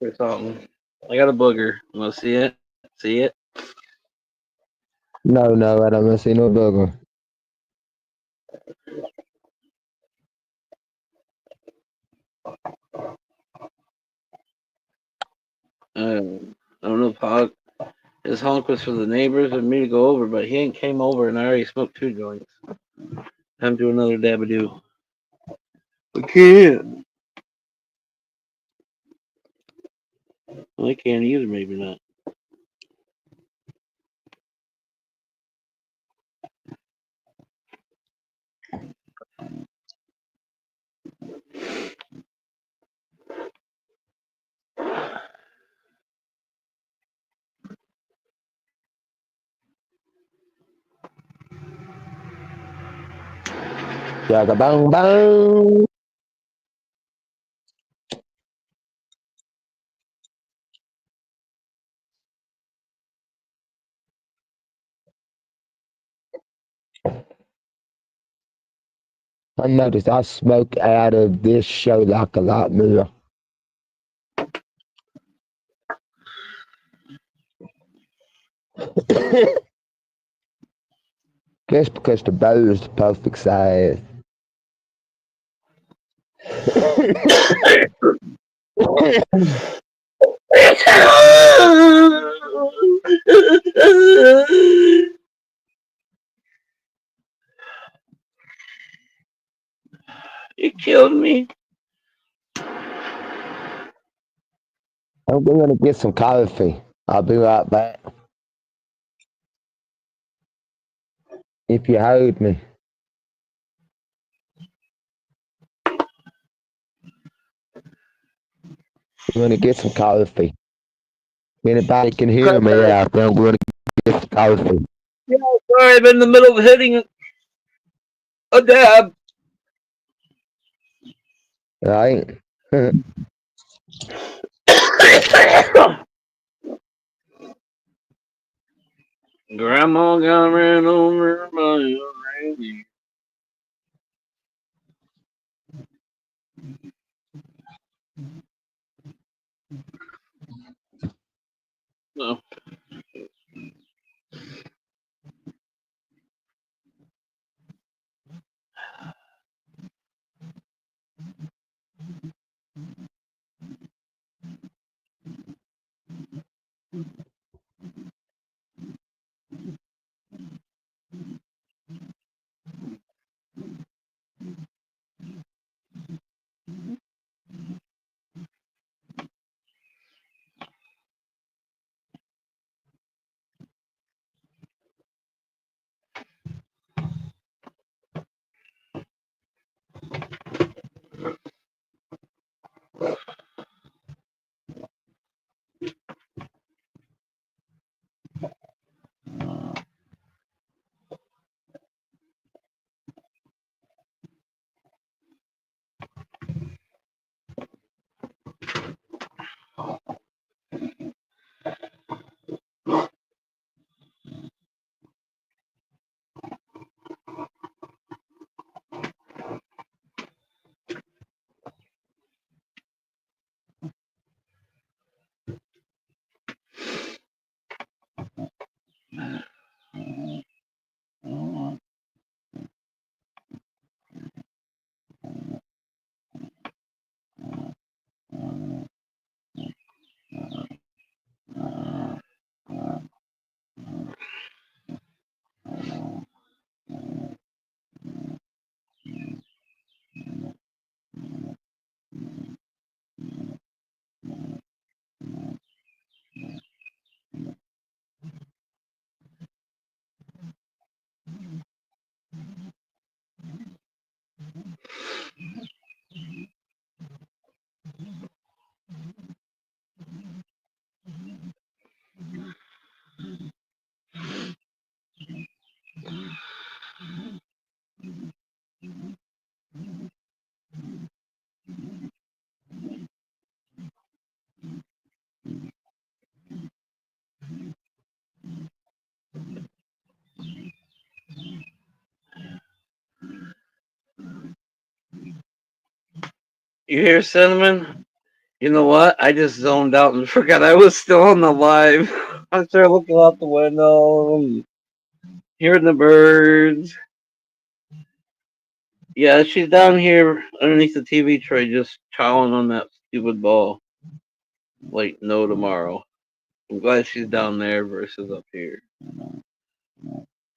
or something. I got a booger. You wanna see it? See it? No, no, I don't see no bugger. I don't know if his honk was for the neighbors and me to go over, but he ain't came over and I already smoked 2 joints. Time to do another dabadoo. I can't. Well, I can't either, maybe not. Chugga bong bong. I noticed I smoke out of this show like a lot more. Guess because the bowl is the perfect size. You killed me. I'm going to get some coffee. I'll be right back. If you hold me, I'm going to get some coffee. Anybody can hear Okay. me out there. I'm going to get some coffee. Yeah, sorry, I'm in the middle of hitting a dab. Right? Grandma got ran over by a reindeer. No. You hear, Cinnamon? You know what? I just zoned out and forgot I was still on the live. I started looking out the window, and hearing the birds. Yeah, she's down here underneath the TV tray, just chowing on that stupid ball. Like no tomorrow. I'm glad she's down there versus up here.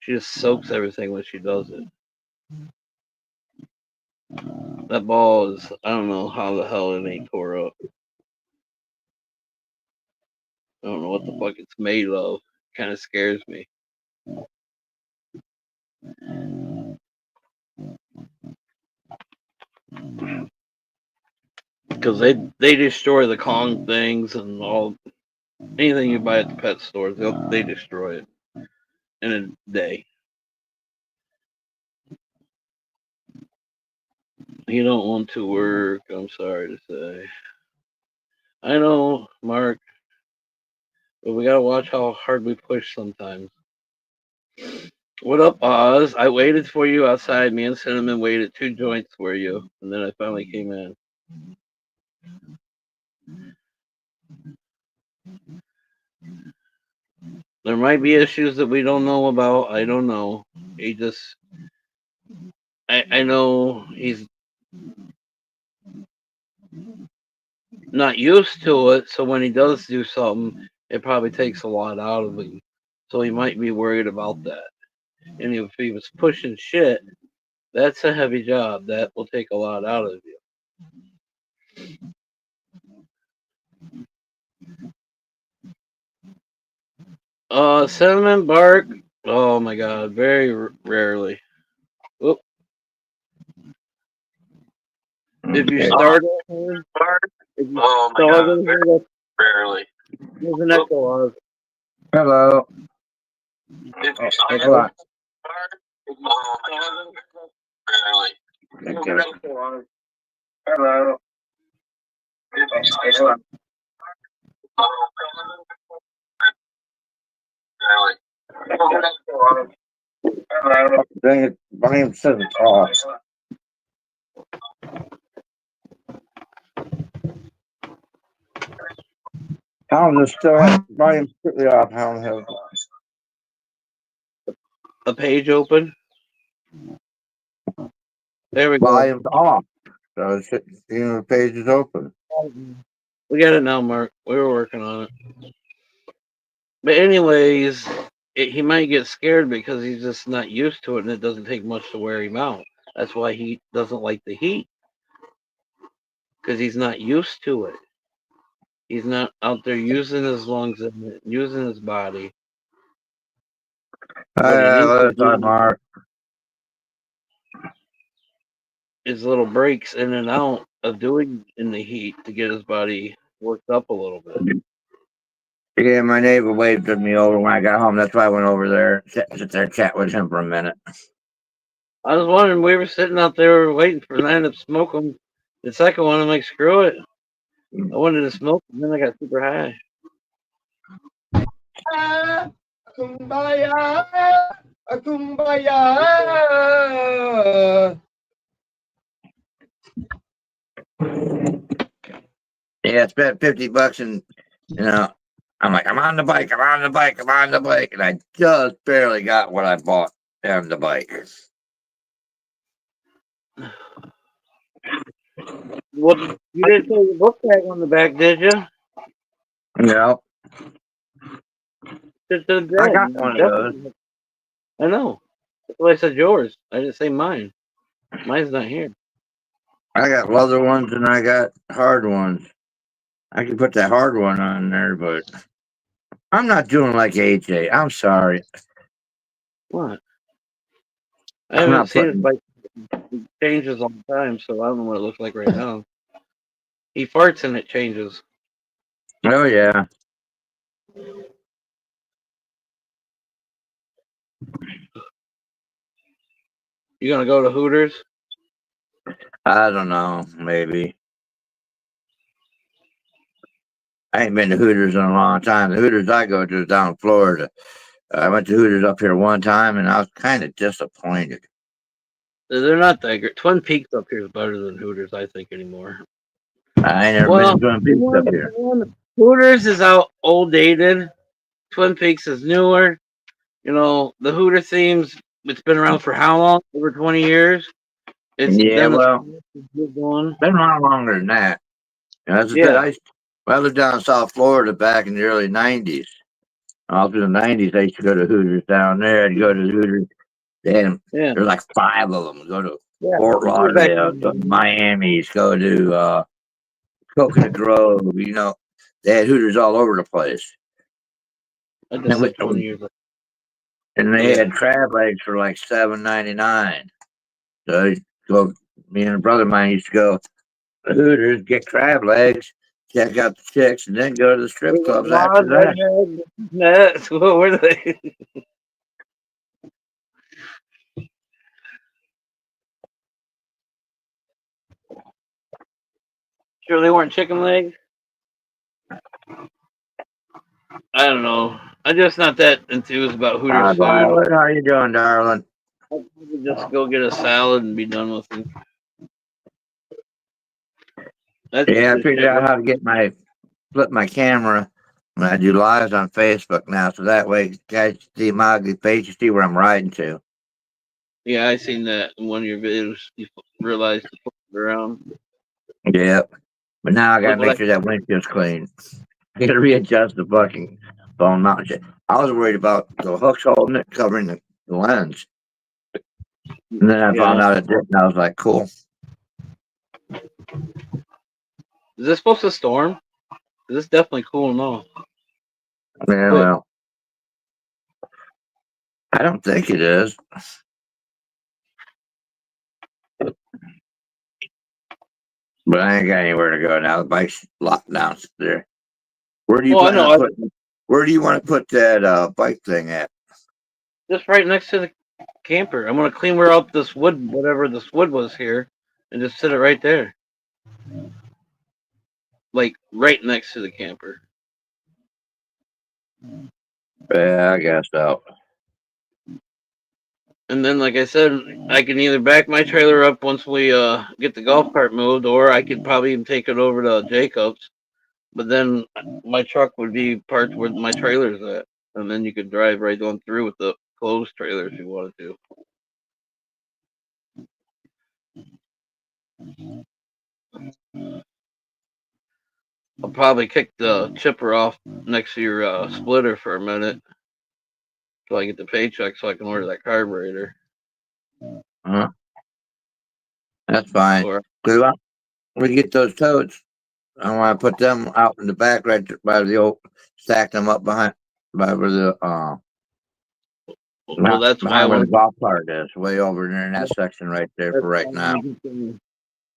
She just soaks everything when she does it. That ball is, I don't know how the hell it ain't tore up. I don't know what the fuck it's made of. Kind of scares me. Because they destroy the Kong things and all anything you buy at the pet stores, they destroy it in a day. You don't want to work, I'm sorry to say. I know, Mark, but we gotta watch how hard we push sometimes. What up, Oz? I waited for you outside. Me and Cinnamon waited 2 joints for you, and then I finally came in. There might be issues that we don't know about. I don't know. I know he's not used to it, so when he does do something, it probably takes a lot out of him. So he might be worried about that. And if he was pushing shit, that's a heavy job. That will take a lot out of you. Cinnamon bark. Oh my god, very rarely. Oop. If you start over, if you start over, Rarely. there's an echo. Hello. Thanks a lot. Rarely. Thank you. Hello. Thanks a lot. Dang it, volume 7 off. Hound is still at volume strictly off. Hound has A page open. There we volume's off. So the page is open. go. We got it now, Mark. We were working on it. But anyways, he might get scared because he's just not used to it, and it doesn't take much to wear him out. That's why he doesn't like the heat, because he's not used to it. He's not out there using his lungs and using his body. Mark. His little breaks in and out of doing in the heat to get his body worked up a little bit. Yeah, my neighbor waved at me over when I got home. That's why I went over there, sit there, and chat with him for a minute. I was wondering, we were sitting out there waiting for the end up smoking. The second one, I'm like, screw it. I wanted to smoke, and then I got super high. Kumbaya, kumbaya. Yeah, I spent $50 and I'm like, I'm on the bike, and I just barely got what I bought on the bike. What, you didn't throw your book bag on the back, did you? No, Just did I that. got one of those. I know. That's why I said yours. I didn't say mine. Mine's not here. I got leather ones and I got hard ones. I could put that hard one on there, but I'm not doing like AJ. I'm sorry. What? I I'm haven't not seen his putting. bike. It changes all the time, so I don't know what it looks like right now. He farts and it changes. Oh yeah. You gonna go to Hooters? I don't know. Maybe. I ain't been to Hooters in a long time. The Hooters I go to is down in Florida. I went to Hooters up here one time and I was kind of disappointed. They're not that great. Twin Peaks up here is better than Hooters, I think, anymore. I ain't never been Well, to Twin Peaks up here. Hooters is outdated. Twin Peaks is newer. You know, the Hooter themes. It's been around for how long? Over 20 years. It's Yeah, then the well, going. been around longer than that. As I said, Yeah, I lived down in South Florida back in the early '90s. All through the '90s, I used to go to Hooters down there. I'd go to the Hooters. Then yeah, there's like 5 of them. Go to yeah. Fort Back Lauderdale, go to then. Miami, go to Coconut Grove. They had Hooters all over the place. I And, just said 20 years ago. they Yeah. had crab legs for like $7.99. So me and a brother of mine used to go to Hooters, get crab legs, check out the chicks, and then go to the strip clubs after that. That's what were they? Sure, they weren't chicken legs. I don't know. I'm just not that enthused about Hooters Hi, food. Violet. How you doing, darling? I could just go get a salad and be done with it. That's Yeah, I the figured shit. out how to flip my camera when I do lives on Facebook now, so that way guys see my ugly face, you see where I'm riding to. Yeah, I seen that in one of your videos. You realized to put it around. Yep. But now I gotta Look what make I. sure that windshield's clean. I gotta readjust the fucking phone mount shit. I was worried about the hooks holding it, covering the lens. And then I found Yeah. out it didn't. I was like, cool. Is this supposed to storm? This is definitely cool now. Yeah, Quick. well, I don't think it is. But I ain't got anywhere to go now. The bike's locked down there. Where do you Well, I plan know. on putting? Where do you want to put that bike thing at? Just right next to the camper. I'm gonna clean where out this wood, whatever this wood was here, and just sit it right there, like right next to the camper. Yeah, I guess so. And then, like I said, I can either back my trailer up once we get the golf cart moved, or I could probably even take it over to Jacob's. But then my truck would be parked where my trailer's at, and then you could drive right on through with the closed trailer if you wanted to. I'll probably kick the chipper off next to your splitter for a minute till I get the paycheck, so I can order that carburetor. Huh? That's fine. Or Cause we get those totes. I want to put them out in the back, right by the old, stack them up by where the well, that's why I behind where the want. golf cart is, way over there in that section right there That's for why I right now. want to get the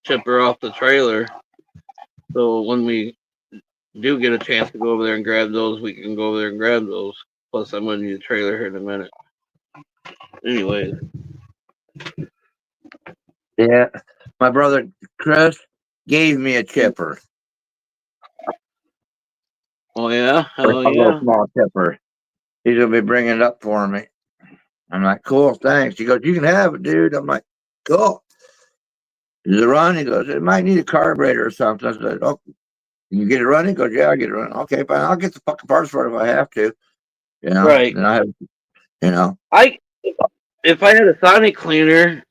chipper off the trailer, so when we do get a chance to go over there and grab those, we can go over there and grab those. Plus, I'm gonna need a trailer here in a minute. Anyways, Yeah, my brother Chris gave me a chipper, oh yeah, a hell little yeah. small chipper. He's gonna be bringing it up for me. I'm like, cool, thanks. He goes, you can have it, dude. I'm like, cool. Is it run? He goes, it might need a carburetor or something. I said, oh, can you get it running? He goes, yeah, I'll get it running. Okay, fine. I'll get the fucking parts for it if I have to. Right. Then I have, you know. I if I had a Sonic cleaner,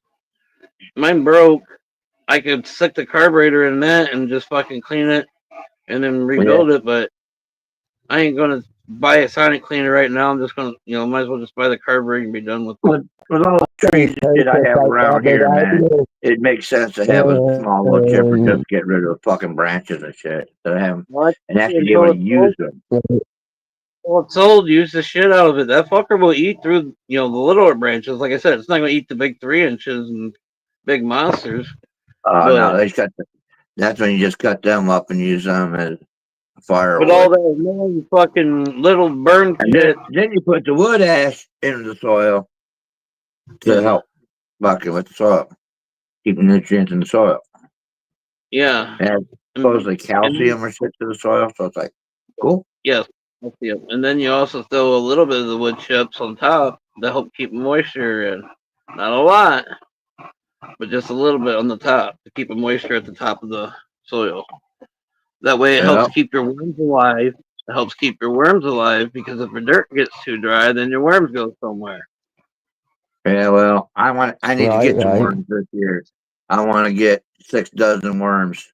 mine broke. I could stick the carburetor in that and just fucking clean it and then Yeah. rebuild it. But I ain't gonna buy a Sonic cleaner right now. I'm just gonna, might as well just buy the carburetor and be done with it. With all the trees and shit I have around here, man, it makes sense to have a small little chipper just to get rid of the fucking branches and shit. To have Well, and actually be able to use them. well, it's old. Use the shit out of it. That fucker will eat through, the littler branches. Like I said, it's not gonna eat the big 3 inches and big monsters. Oh no, But that's when you just cut them up and use them as but all firewood. that man fucking little burn And shit. then you put the wood ash into the soil to help fucking with the soil, keeping nutrients in the soil. Yeah. And supposedly calcium or shit to the soil, so it's like cool. Yes. I see it. And then you also throw a little bit of the wood chips on top to help keep moisture in. Not a lot, but just a little bit on the top to keep the moisture at the top of the soil. That way, it Yeah. helps keep your worms alive. It helps keep your worms alive because if your dirt gets too dry, then your worms go somewhere. Yeah, well, I need to Right, get some right. worms this year. I want to get 6 dozen worms.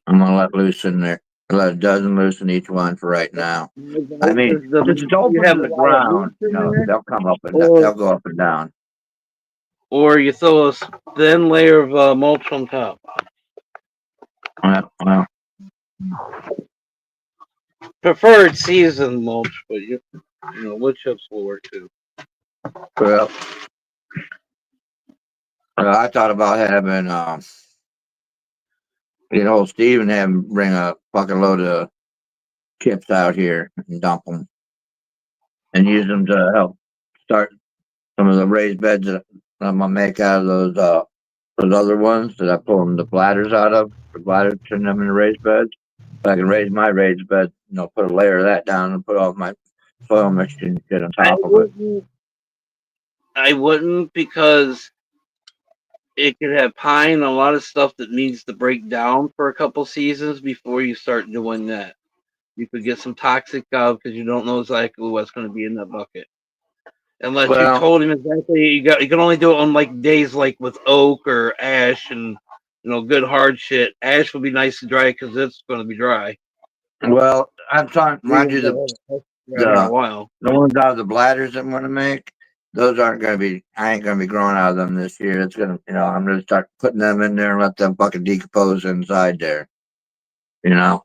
I'm gonna let loose in there. Let a dozen loose in each one for right now. I mean, since it's You open have to a the lot of roots ground, in there, they'll come up and or they'll go up and down. you throw a thin layer of mulch on top. Well, Preferred seasoned mulch, but you know wood chips will work too. well, I thought about having Steve and have him bring a fucking load of chips out here and dump them and use them to help start some of the raised beds that I'm gonna make out of those other ones that I pull them the bladders out of. The bladders, turn them into raised beds. So I can raise my raised bed, put a layer of that down and put all my soil mixture and shit on I top of it. wouldn't. I wouldn't because it could have pine and a lot of stuff that needs to break down for a couple seasons before you start doing that. You could get some toxic out because you don't know exactly what's going to be in that bucket. Unless you Well, told him exactly, you can only do it on like days like with oak or ash and good hard shit. Ash will be nice and dry because it's going to be dry. I'm talking. You're Mind gonna you, go around here in a the while. the ones out of the bladders I'm gonna make, those aren't gonna be. I ain't gonna be growing out of them this year. It's gonna, I'm gonna start putting them in there and let them fucking decompose inside there. You know,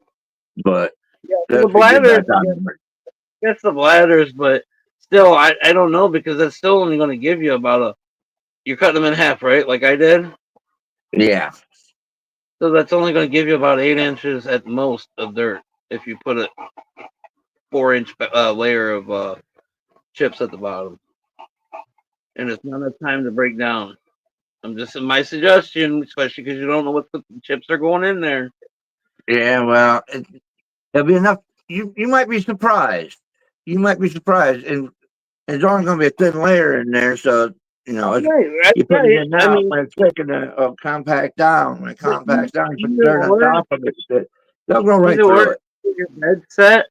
but Yeah, so the that should give bladders, that time. I guess the bladders, but still, I don't know because that's still only going to give you about a. You're cutting them in half, right? Like I did. Yeah. So that's only going to give you about 8 inches at most of dirt if you put a 4 inch layer of chips at the bottom, and it's not enough time to break down. I'm just in my suggestion, especially because you don't know what the chips are going in there. Yeah, well, it'll be enough. You might be surprised. You might be surprised, and there's only going to be a thin layer in there, so Right, you put it right. in I now mean, when it's taking a compact down. When it but compacts down, you put the either dirt on or, top of it. They'll go right either through or, it. get your bed set,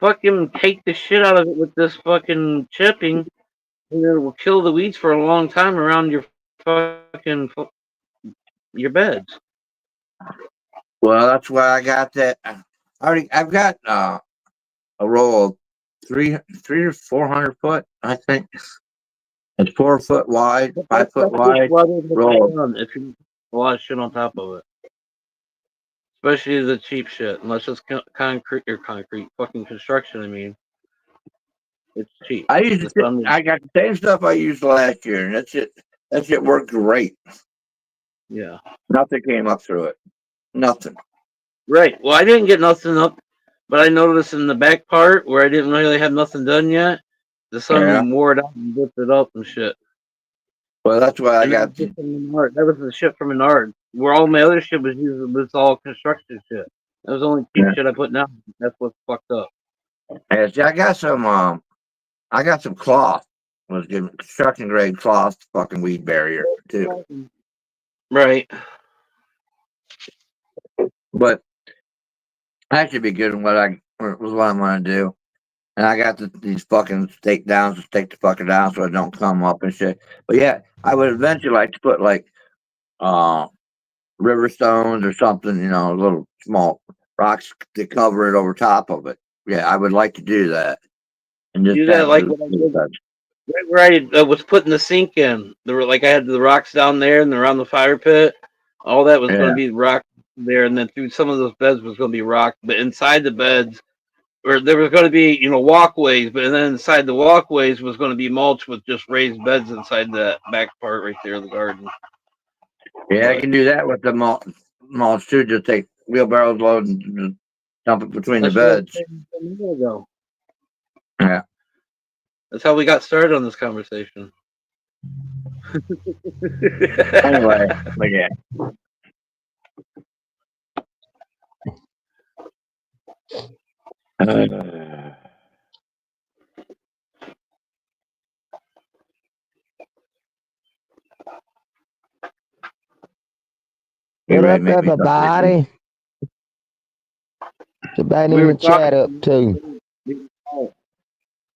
fucking take the shit out of it with this fucking chipping, and it will kill the weeds for a long time around your fucking your beds. Well, that's why I got that. I've got a roll of three or 400 foot. I think it's 4 foot wide, But that 5 foot stuff gets wide flooded with roll. sun if you put a lot of shit on top of it. Especially the cheap shit, unless it's concrete, fucking construction. I mean, it's cheap. I used The to, sun, I got the same stuff I used last year, and that's it. That shit worked great. yeah, Nothing came up through it. Nothing. right. Well, I didn't get nothing up, but I noticed in the back part where I didn't really have nothing done yet, the Yeah. sun wore it out and ripped it up and shit. Well, that's why I And that was got. just from Menard. That was the shit from Menard. Where all my other shit was all construction shit. That was only cheap Yeah. shit I put down. That's what's fucked up. Yeah, see, I got some. I got some cloth. Was giving construction grade cloth fucking weed barrier too. Right. But that should be good. What I'm gonna do. And I got these fucking stake downs to stake the fucker down so it don't come up and shit. But yeah, I would eventually like to put like uh river stones or something, little small rocks to cover it over top of it. Yeah, I would like to do that. And just Do that have like what I did. Right where I was putting the sink in. There were like I had the rocks down there and around the fire pit. All that was going yeah. to be rock there, and then through some of those beds was going to be rock. But inside the beds, or there was going to be walkways, but then inside the walkways was going to be mulch with just raised beds inside that back part right there of the garden. Yeah, I But can do that with the mulch too. Just take wheelbarrows load and just dump it between the that's what I was beds. saying a minute ago. Yeah. That's how we got started on this conversation. Anyway, but yeah. You What ready to up, make me something to eat? everybody? Somebody We in were the chat up talking. too.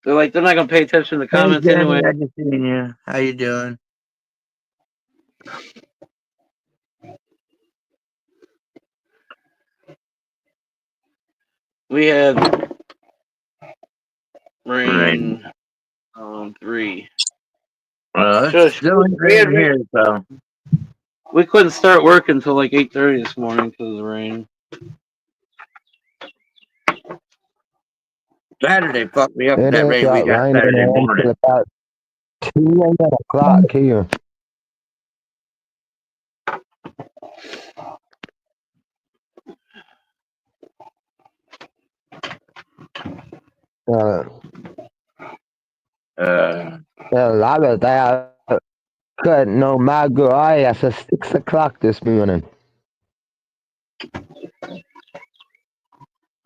They're like, they're not gonna pay attention to the Hey, comments Jenny, anyway. I just seen you. How you doing? We had Right. rain on 3. Well, it's Shush. still ain't raining here, so We couldn't start work until like 8:30 this morning because of the rain. Saturday fucked me up with It that ain't rain we got got rain Saturday until morning. about 2 o'clock here. Uh, well, I was out cutting on my grass at 6 o'clock this morning.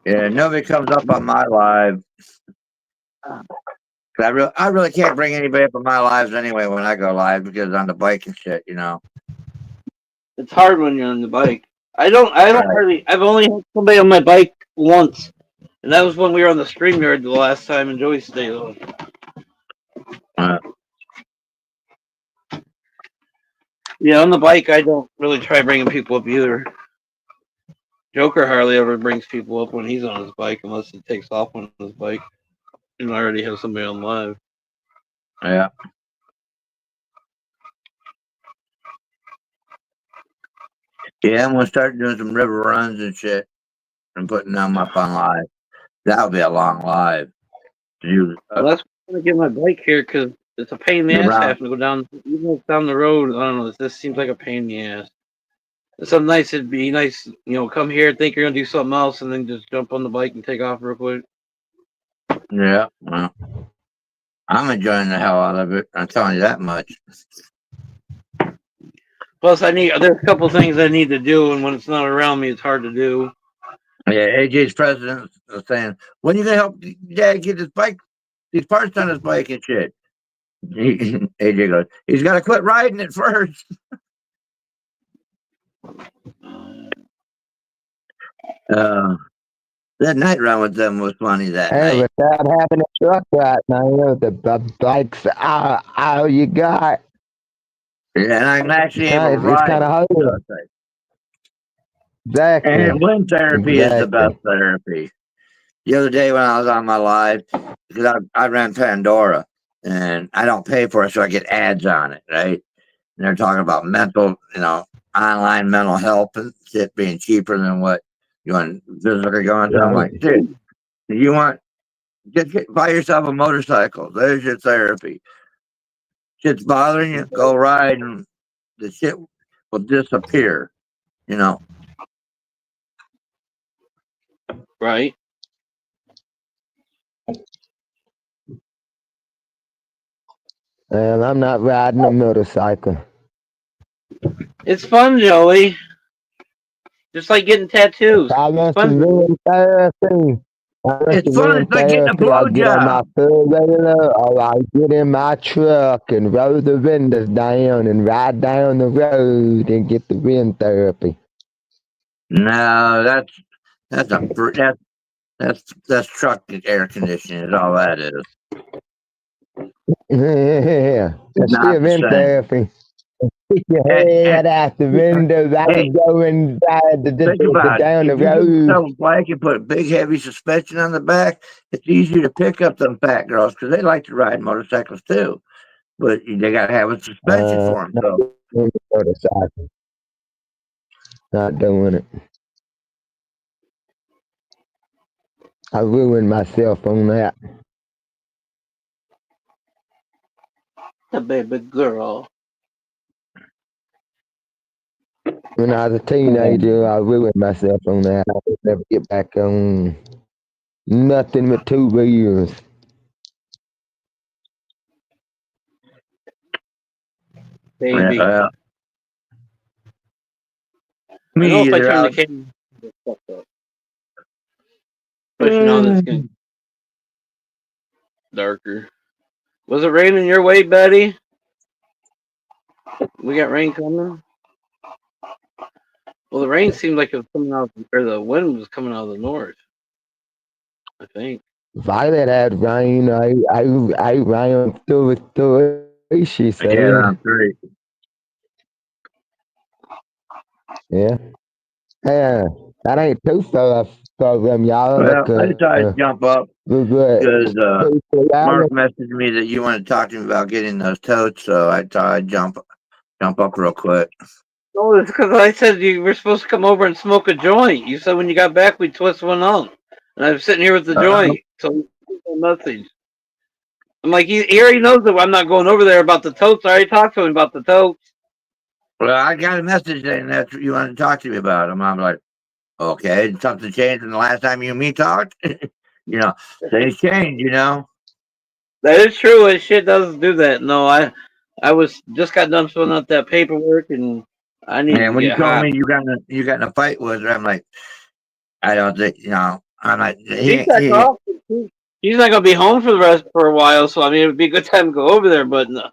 Yeah, nobody comes up on my live. 'Cause I really can't bring anybody up on my lives anyway when I go live because on the bike and shit, you know. It's hard when you're on the bike. I don't Right. hardly. I've only had somebody on my bike once, and that was when we were on the StreamYard the last time, and Joey stayed on. Yeah, on the bike, I don't really try bringing people up either. Joker hardly ever brings people up when he's on his bike unless he takes off on his bike and already has somebody on live. Yeah. Yeah, I'm gonna start doing some river runs and shit and putting them up on live. That'll be a long live. You Well, that's why I'm gonna get my bike here because it's a pain in the ass around. having to go down. Even if it's down the road, I don't know. This seems like a pain in the ass. Something nice. It'd be nice, come here, think you're gonna do something else, and then just jump on the bike and take off real quick. Yeah. Well, I'm enjoying the hell out of it. I'm telling you that much. Plus, there's a couple things I need to do, and when it's not around me, it's hard to do. Yeah, AJ's president was saying, "When you gonna help Dad get his bike, these parts on his bike and shit?" AJ goes, "He's got to quit riding it first." Uh, that night run with them was funny that Hey, night. without having a truck right now, the bike's all you got. Yeah, and I'm actually able to It's ride kind of it. hard. So it's like- Exactly. and wind therapy is the best Exactly. therapy. The other day when I was on my live, because I ran Pandora and I don't pay for it, so I get ads on it, right? And they're talking about mental, online mental health and shit being cheaper than what you want physically going to. I'm like, dude, you want buy yourself a motorcycle. There's your therapy. Shit's bothering you, go ride, and the shit will disappear. You know. Right? And I'm not riding a motorcycle. It's fun, Joey. Just like getting tattoos. I It's want fun. some real therapy. I want It's some fun. real It's like getting a therapy. I get on my blowjob. four-wheeler or I get in my truck and roll the windows down and ride down the road and get the wind therapy. No, that's truck air conditioning. Is all that is. Yeah, It's that's not still the wind same. therapy. Stick your And head out the window, hey, going think about it. down the If you get road. yourself a bike and put a big heavy suspension on the back, it's easier to pick up them fat girls because they like to ride motorcycles too. But they got to have a suspension for them. Not So doing the motorcycle. Not doing it. I ruined myself on that. The baby girl. When I was a teenager, I ruined myself on that. I would never get back on nothing but 2 wheels. Baby. yeah, I know me if I either. turn the camera, it's fucked up. Especially now that it's getting darker. Was it raining your way, Betty? We got rain coming. Well, the rain seemed like it was coming out, or the wind was coming out of the north. I think. Violet had Ryan. I ran through it. She said, Yeah, around 3. yeah. Yeah, that ain't too far from y'all. Well, Like, I decided to jump up good. because Yeah, Mark messaged me that you wanted to talk to me about getting those totes, so I thought I'd jump up real quick. No, it's because I said you were supposed to come over and smoke a joint. You said when you got back we'd twist one on, and I'm sitting here with the Uh, joint. So message. I'm like, he already knows that I'm not going over there about the totes. I already talked to him about the totes. well, I got a message saying that's what you wanted to talk to me about. And I'm like, okay, did something change from the last time you and me talked? Things change, That is true. And shit doesn't do that. No, I was just got done filling out that paperwork, and I needed And to when you get told hot. me you got in a fight with her, I'm like, I don't think, I'm like, She's not off. She's not gonna be home for the rest for a while. So I mean, it would be a good time to go over there. But no,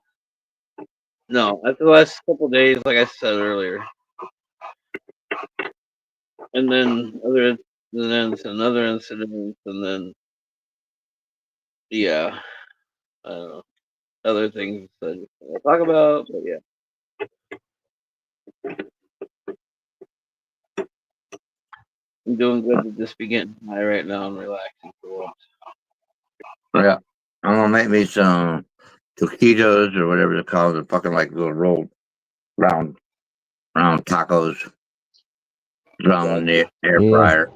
no. After the last couple of days, like I said earlier, and then other incidents, another incident, and then yeah, I don't know, other things that I'll talk about. But yeah, I'm doing good to just be getting high right now and relaxing for once. yeah, I'm gonna make me some taquitos or whatever they're called. They're fucking like little rolled round tacos, thrown in the air yeah, fryer.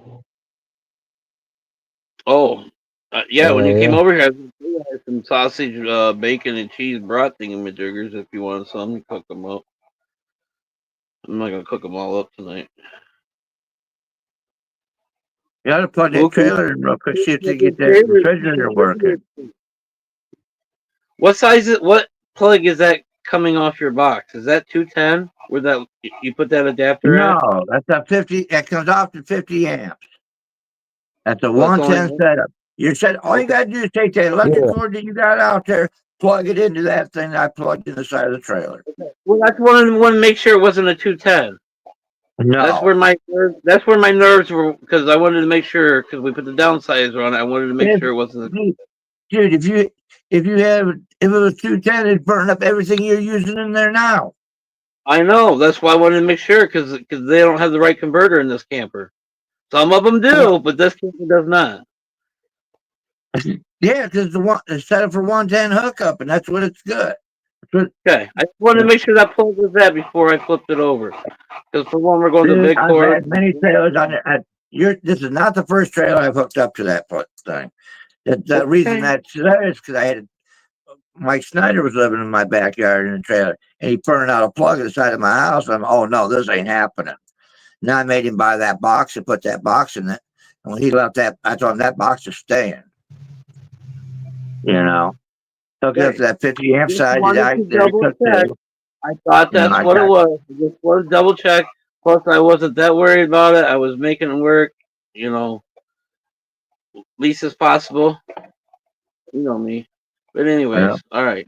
Oh, yeah. When you came yeah. over here, I had some sausage, bacon, and cheese brat thingamajigers. If you want some, cook them up. I'm not gonna cook them all up tonight. You gotta plug that Well, can trailer in real quick, see if they get that refrigerator you- working. What size is what plug is that coming off your box? Is that 210? Where that you put that adapter at? No, that's a 50. It comes off to 50 amps. That's a So it's 110 only setup. You said all you okay. gotta do is take that electric cord that you got out there, plug it into that thing I plugged in the side of the trailer. Well, that's one to make sure it wasn't a 210. No. That's where my nerves were because I wanted to make sure because we put the downsizer on it. I wanted to make If, sure it wasn't. dude, if it was 210, it'd burn up everything you're using in there now. I know. That's why I wanted to make sure because they don't have the right converter in this camper. Some of them do, but this camper does not. Yeah, because it's set up for 110 hookup, and that's what it's good. Okay, I just wanted to make sure that plug was that before I flipped it over. Because for one, we're going to Dude, big I've cord. had many trailers on it. This is not the first trailer I've hooked up to that thing. The reason that's there is because I had Mike Snyder was living in my backyard in a trailer, and he burned out a plug at the side of my house. Oh no, this ain't happening. Now I made him buy that box and put that box in it. And when he left that, I told him that box is staying. Hooked up to that 50 amp Just side wanted that to I double cooked check. to. I thought that's I what it got was. I just wanted to double check. Plus, I wasn't that worried about it. I was making it work, least as possible. You know me. But anyways, all right.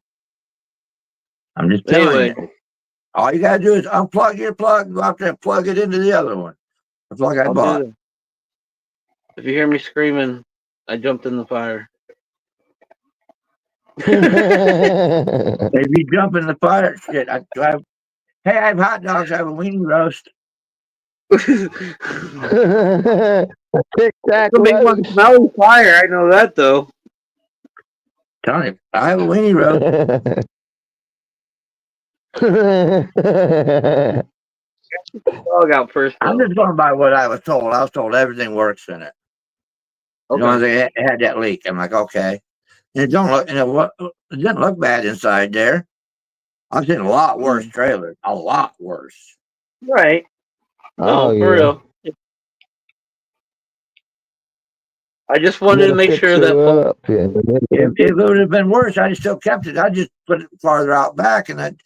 I'm just But telling anyway, you. All you gotta do is unplug your plug, go out there and plug it into the other one. The plug I I'll bought. do that. If you hear me screaming, I jumped in the fire. If you jump in the fire, shit, hey, I have hot dogs, I have a weenie roast. Tic Tac It's a big one roast. smelly fire. I know that though. Tell you, I have a weenie roast. Dog out first I'm though. just going by what I was told. I was told everything works in it. As long as Okay. they had that leak. I'm like, okay. And it didn't look bad inside there. I've seen a lot worse trailers. A lot worse. Right. Oh, No, for yeah. real. I just wanted Get to a make sure picture that plug. up. Yeah. If it would have been worse, I'd still kept it. I'd just put it farther out back and I'd,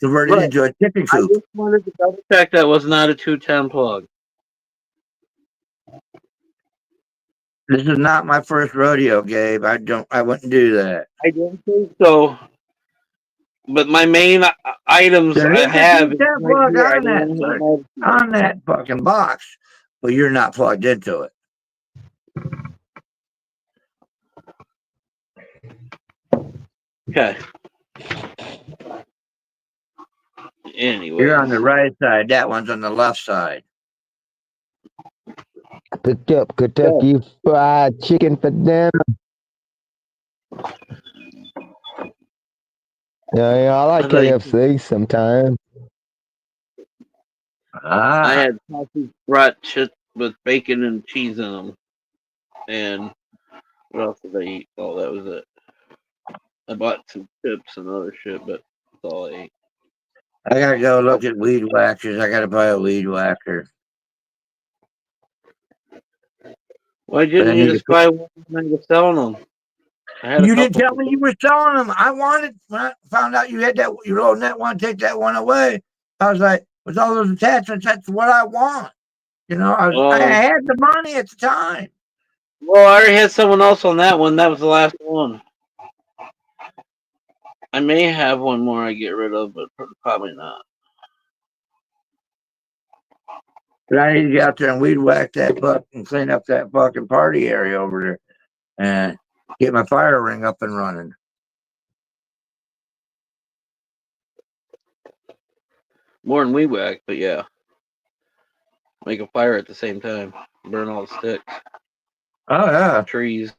convert it Right. into a tipping I coop. just wanted to double check that was not a 210 plug. This is not my first rodeo, Gabe. I wouldn't do that. I didn't think so. But my main items There I is a have is 210 right plug here. I on didn't that, want to sir. have my On that fucking box, but you're not plugged into it. Okay. You're on the Anyways. right side. That one's on the left side. Picked up Yeah. Kentucky Fried Chicken for dinner. Yeah, I like I thought KFC sometimes. I Ah, had sausage brat chips with bacon and cheese in them. And what else did I eat? Oh, that was it. I bought some chips and other shit, but that's all I ate. I gotta go look at weed whackers. I gotta buy a weed whacker. Why But I didn't you need to. just buy one when I was selling them? I had a You didn't couple tell for me you were selling them. I wanted when I found out you had that. You're loading that one. Take that one away. I was like, with all those attachments, that's what I want. You know, I Oh, had the money at the time. well, I already had someone else on that one. That was the last one. I may have one more I get rid of, but probably not. But I need to get out there and weed whack that buck and clean up that fucking party area over there and get my fire ring up and running. More than we whack, but yeah. Make a fire at the same time. Burn all the sticks, Oh yeah. trees.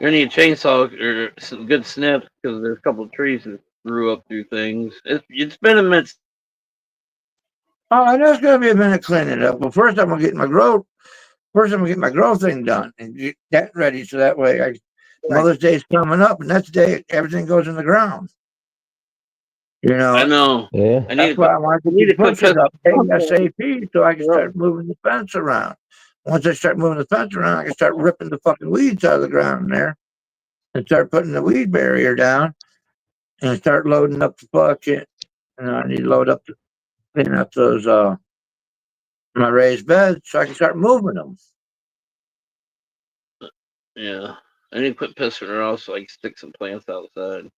You're gonna need a chainsaw or some good snips because there's a couple of trees that grew up through things. It's been a minute. Oh, I know it's gonna be a minute cleaning it up. But first I'm gonna get my grow. First I'm gonna get my grow thing done and get that ready so that way Mother's Day's coming up and that's the day everything goes in the ground. You I know, know. Yeah. I need that's to why quit. I wanted I to need get to quit bushes up pissing. ASAP so I can start moving the fence around. Once I start moving the fence around, I can start ripping the fucking weeds out of the ground there and start putting the weed barrier down and start loading up the bucket. And I need to load up to clean up those my raised beds so I can start moving them. Yeah. I need to quit pissing her off so I can stick some plants outside.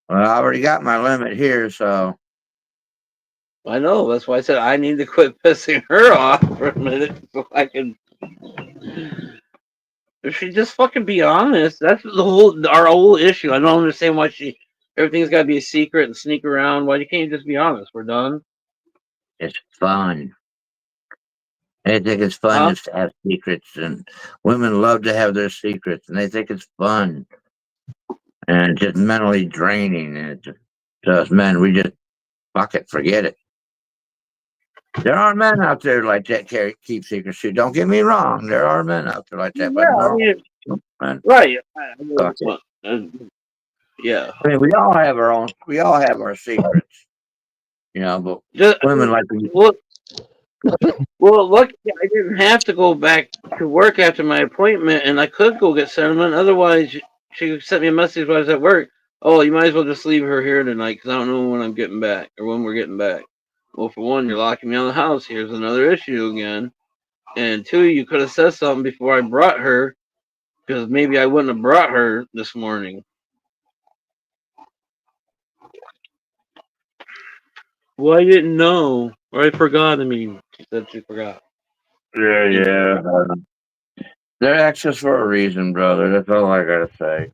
Well, I already got my limit here, so I know. That's why I said I need to quit pissing her off for a minute so I can. If she just fucking be honest, that's our whole issue. I don't understand why everything's got to be a secret and sneak around. Why you can't just be honest? We're done. it's fun. They think it's fun Huh? just to have secrets, and women love to have their secrets, and they think it's fun and it's just mentally draining. And to us men, we just fuck it, forget it. There are men out there like that keep secrets too. Don't get me wrong, there are men out there like that, Yeah, but I no, mean, man, right. fuck it. Yeah. I mean, we all have our secrets, you know, but Just, women like to. well, lucky I didn't have to go back to work after my appointment, and I could go get sentiment. Otherwise, she sent me a message while I was at work. Oh, you might as well just leave her here tonight because I don't know when I'm getting back or when we're getting back. Well, for one, you're locking me out of the house. Here's another issue again. And two, you could have said something before I brought her because maybe I wouldn't have brought her this morning. Well, I didn't know, or I forgot. I mean, she said she forgot. Yeah, yeah. They're exes for a reason, brother. That's all I gotta say.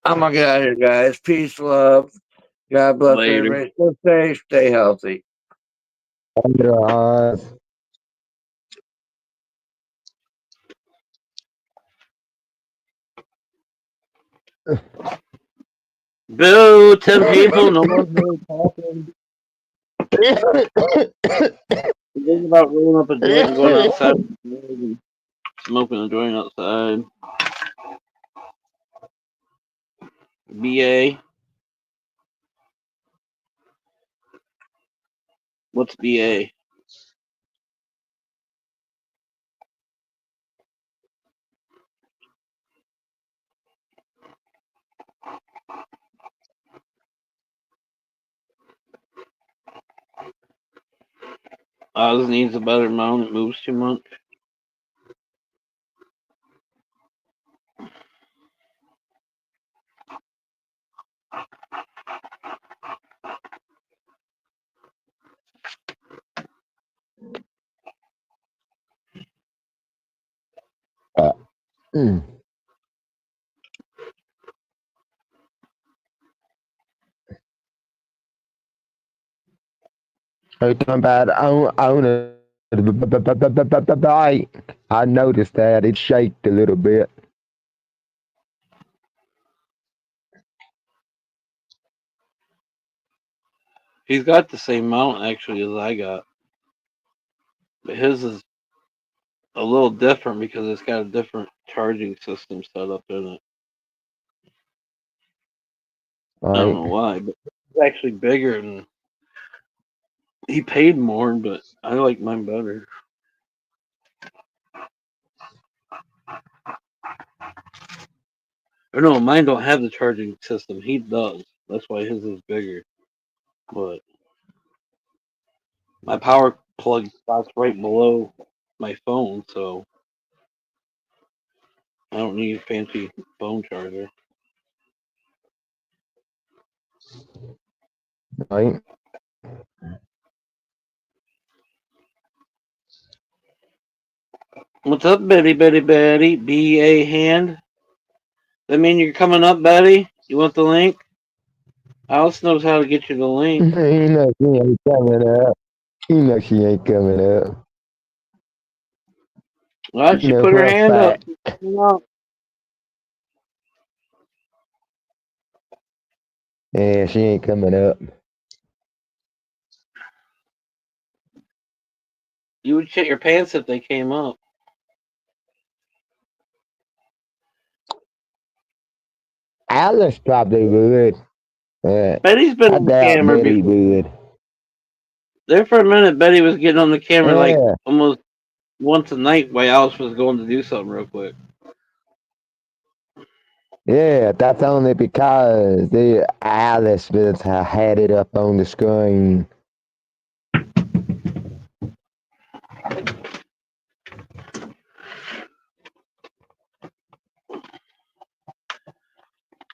I'm gonna get out of here, guys. Peace, love. God bless Later. everybody. Stay safe, stay healthy. Under Boo, 10 people, no one's really talking. Thinking about rolling up a joint and going outside and smoking a joint outside. BA. What's BA? Oz needs a better mount. It moves too much. Mm. Are you talking about on the bike? I noticed that it shaked a little bit. He's got the same mount actually as I got, but his is a little different because it's got a different charging system set up in it. I don't Right. know why, but it's actually bigger and he paid more, but I like mine better. Or no, mine don't have the charging system. He does. That's why his is bigger. But my power plug spots right below my phone, so I don't need a fancy phone charger. Right. What's up, Betty, Betty, Betty? B.A. Hand? That mean you're coming up, Betty? You want the link? Alice knows how to get you the link. You know she ain't coming up. You know she ain't coming up. Well, You she know put her for a hand up. fact. Come on. Yeah, she ain't coming up. You would shit your pants if they came up. Alice probably would. Betty's been I on doubt camera Betty before. would. There for a minute, Betty was getting on the camera like Yeah, almost once a night while Alice was going to do something real quick. yeah, that's only because the Alice was had it up on the screen.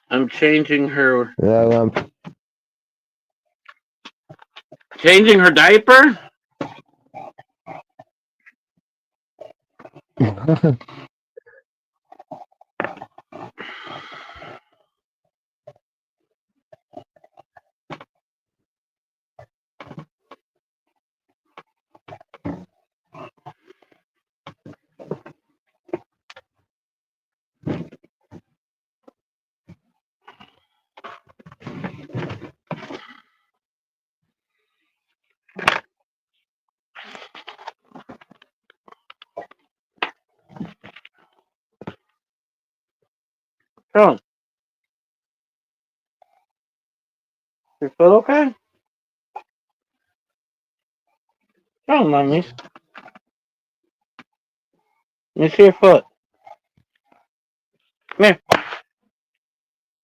I'm changing her So, diaper. Come on, your foot okay? Come on, mommy. Let me see your foot. Come here. Let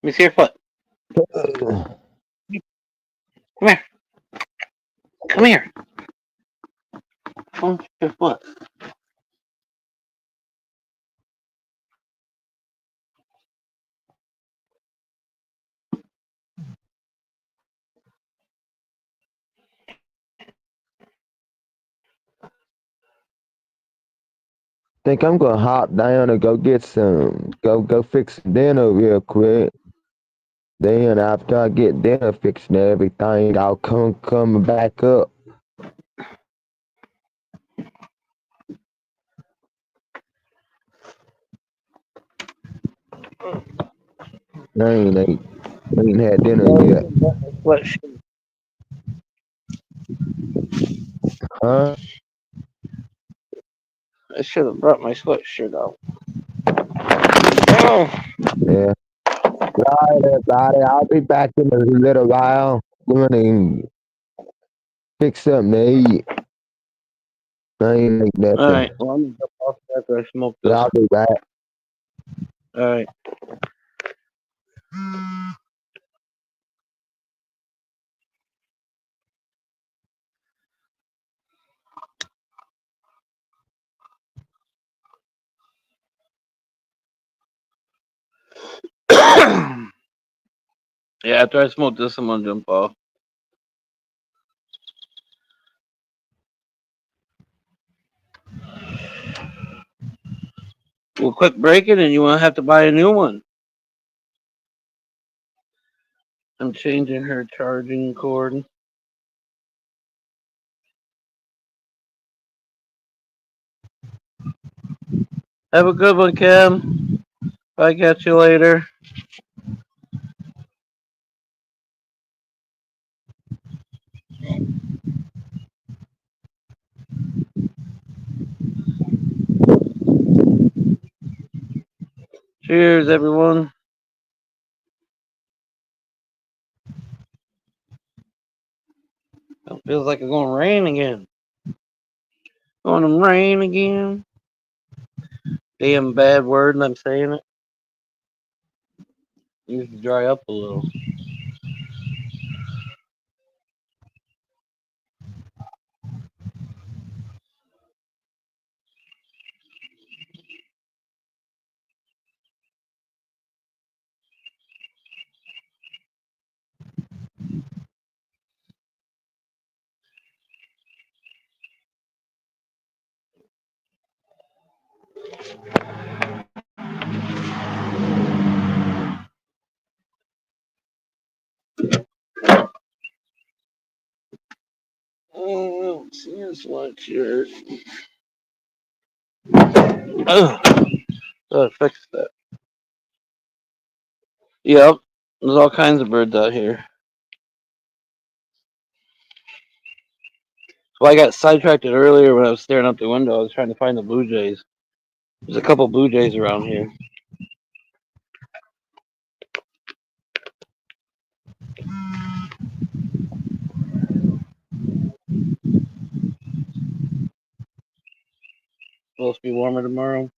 me see your foot. Come here. Come here. Come your foot. think I'm gonna hop down and go get some, go fix dinner real quick. Then after I get dinner fixed and everything, I'll come back up. I ain't had dinner yet. What? Shit. Huh? I should have brought my sweatshirt out. Oh, Yeah. Right, everybody. I'll be back in a little while. I'm gonna fix something to eat. I ain't make all nothing, right. Well, I'm gonna jump off after I smoke but this. I'll be back. All right. Yeah, after I smoke this, I'm gonna jump off. We'll quick break it and you won't have to buy a new one. I'm changing her charging cord. Have a good one, Kim. I'll catch you later. Cheers, everyone. It feels like it's going to rain again. Going to rain again. Damn bad word, and I'm saying it. Needs to dry up a little. Oh, here's what shirt. Oh, gotta fix that. Yep, there's all kinds of birds out here. So I got sidetracked earlier when I was staring out the window. I was trying to find the blue jays. There's a couple blue jays around here. Supposed to be warmer tomorrow.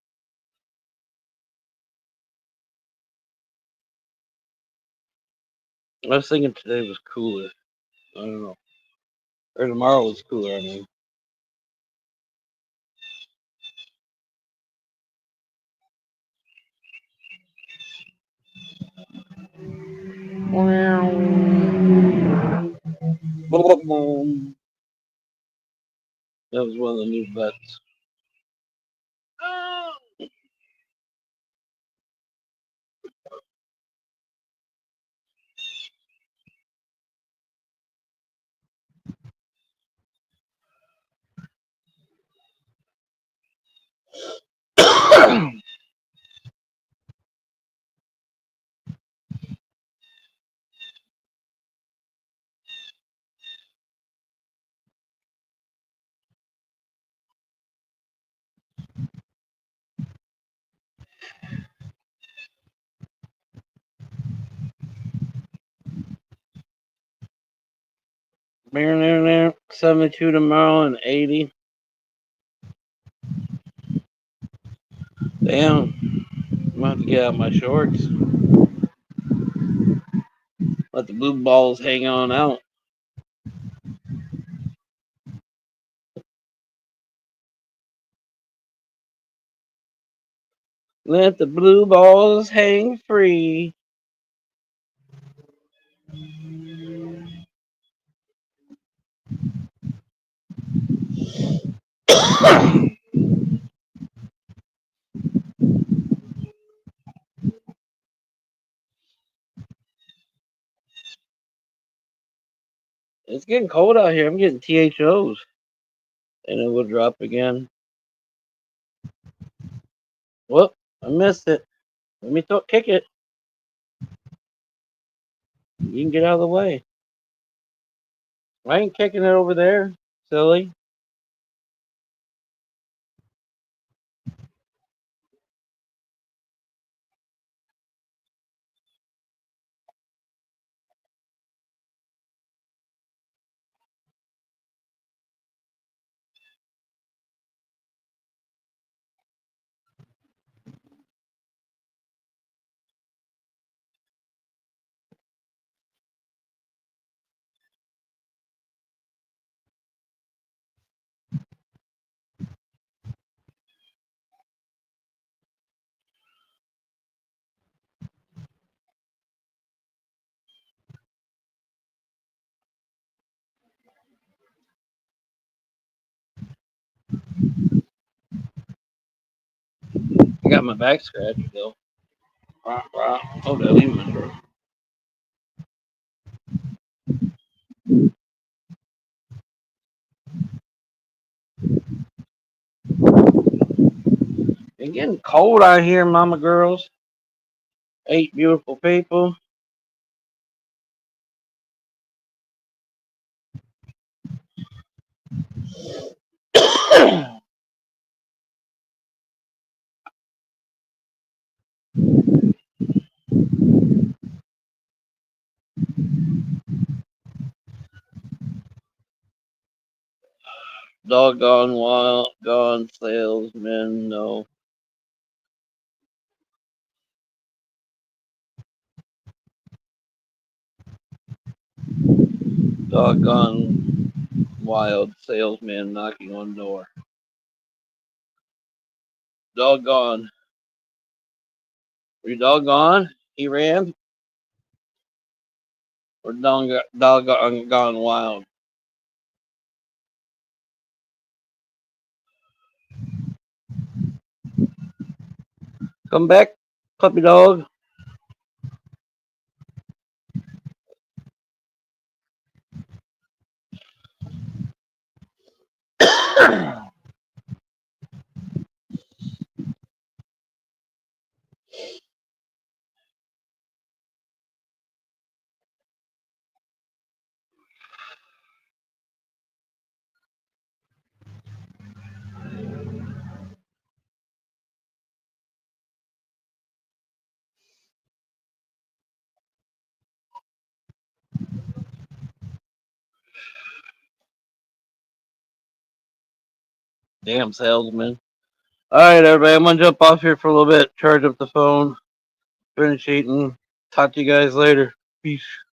I was thinking today was cooler. I don't know. Or tomorrow was cooler, I mean. That was one of the new bets. There. 72 tomorrow and 80. Damn. I'm gonna have to get out my shorts. Let the blue balls hang on out. Let the blue balls hang free. It's getting cold out here. I'm getting THOs. And it will drop again. Whoop. I missed it. Let me kick it. You can get out of the way. I ain't kicking it over there, silly. got my back scratched though. Oh, did I leave my truck? It's getting cold out here, mama girls. 8 beautiful people. Doggone wild, gone salesman, no. Doggone wild salesman knocking on door. Doggone. Were you doggone? He ran? Or doggone gone wild? Come back, puppy dog. Damn salesman. Alright, everybody, I'm gonna jump off here for a little bit, charge up the phone, finish eating. Talk to you guys later. Peace.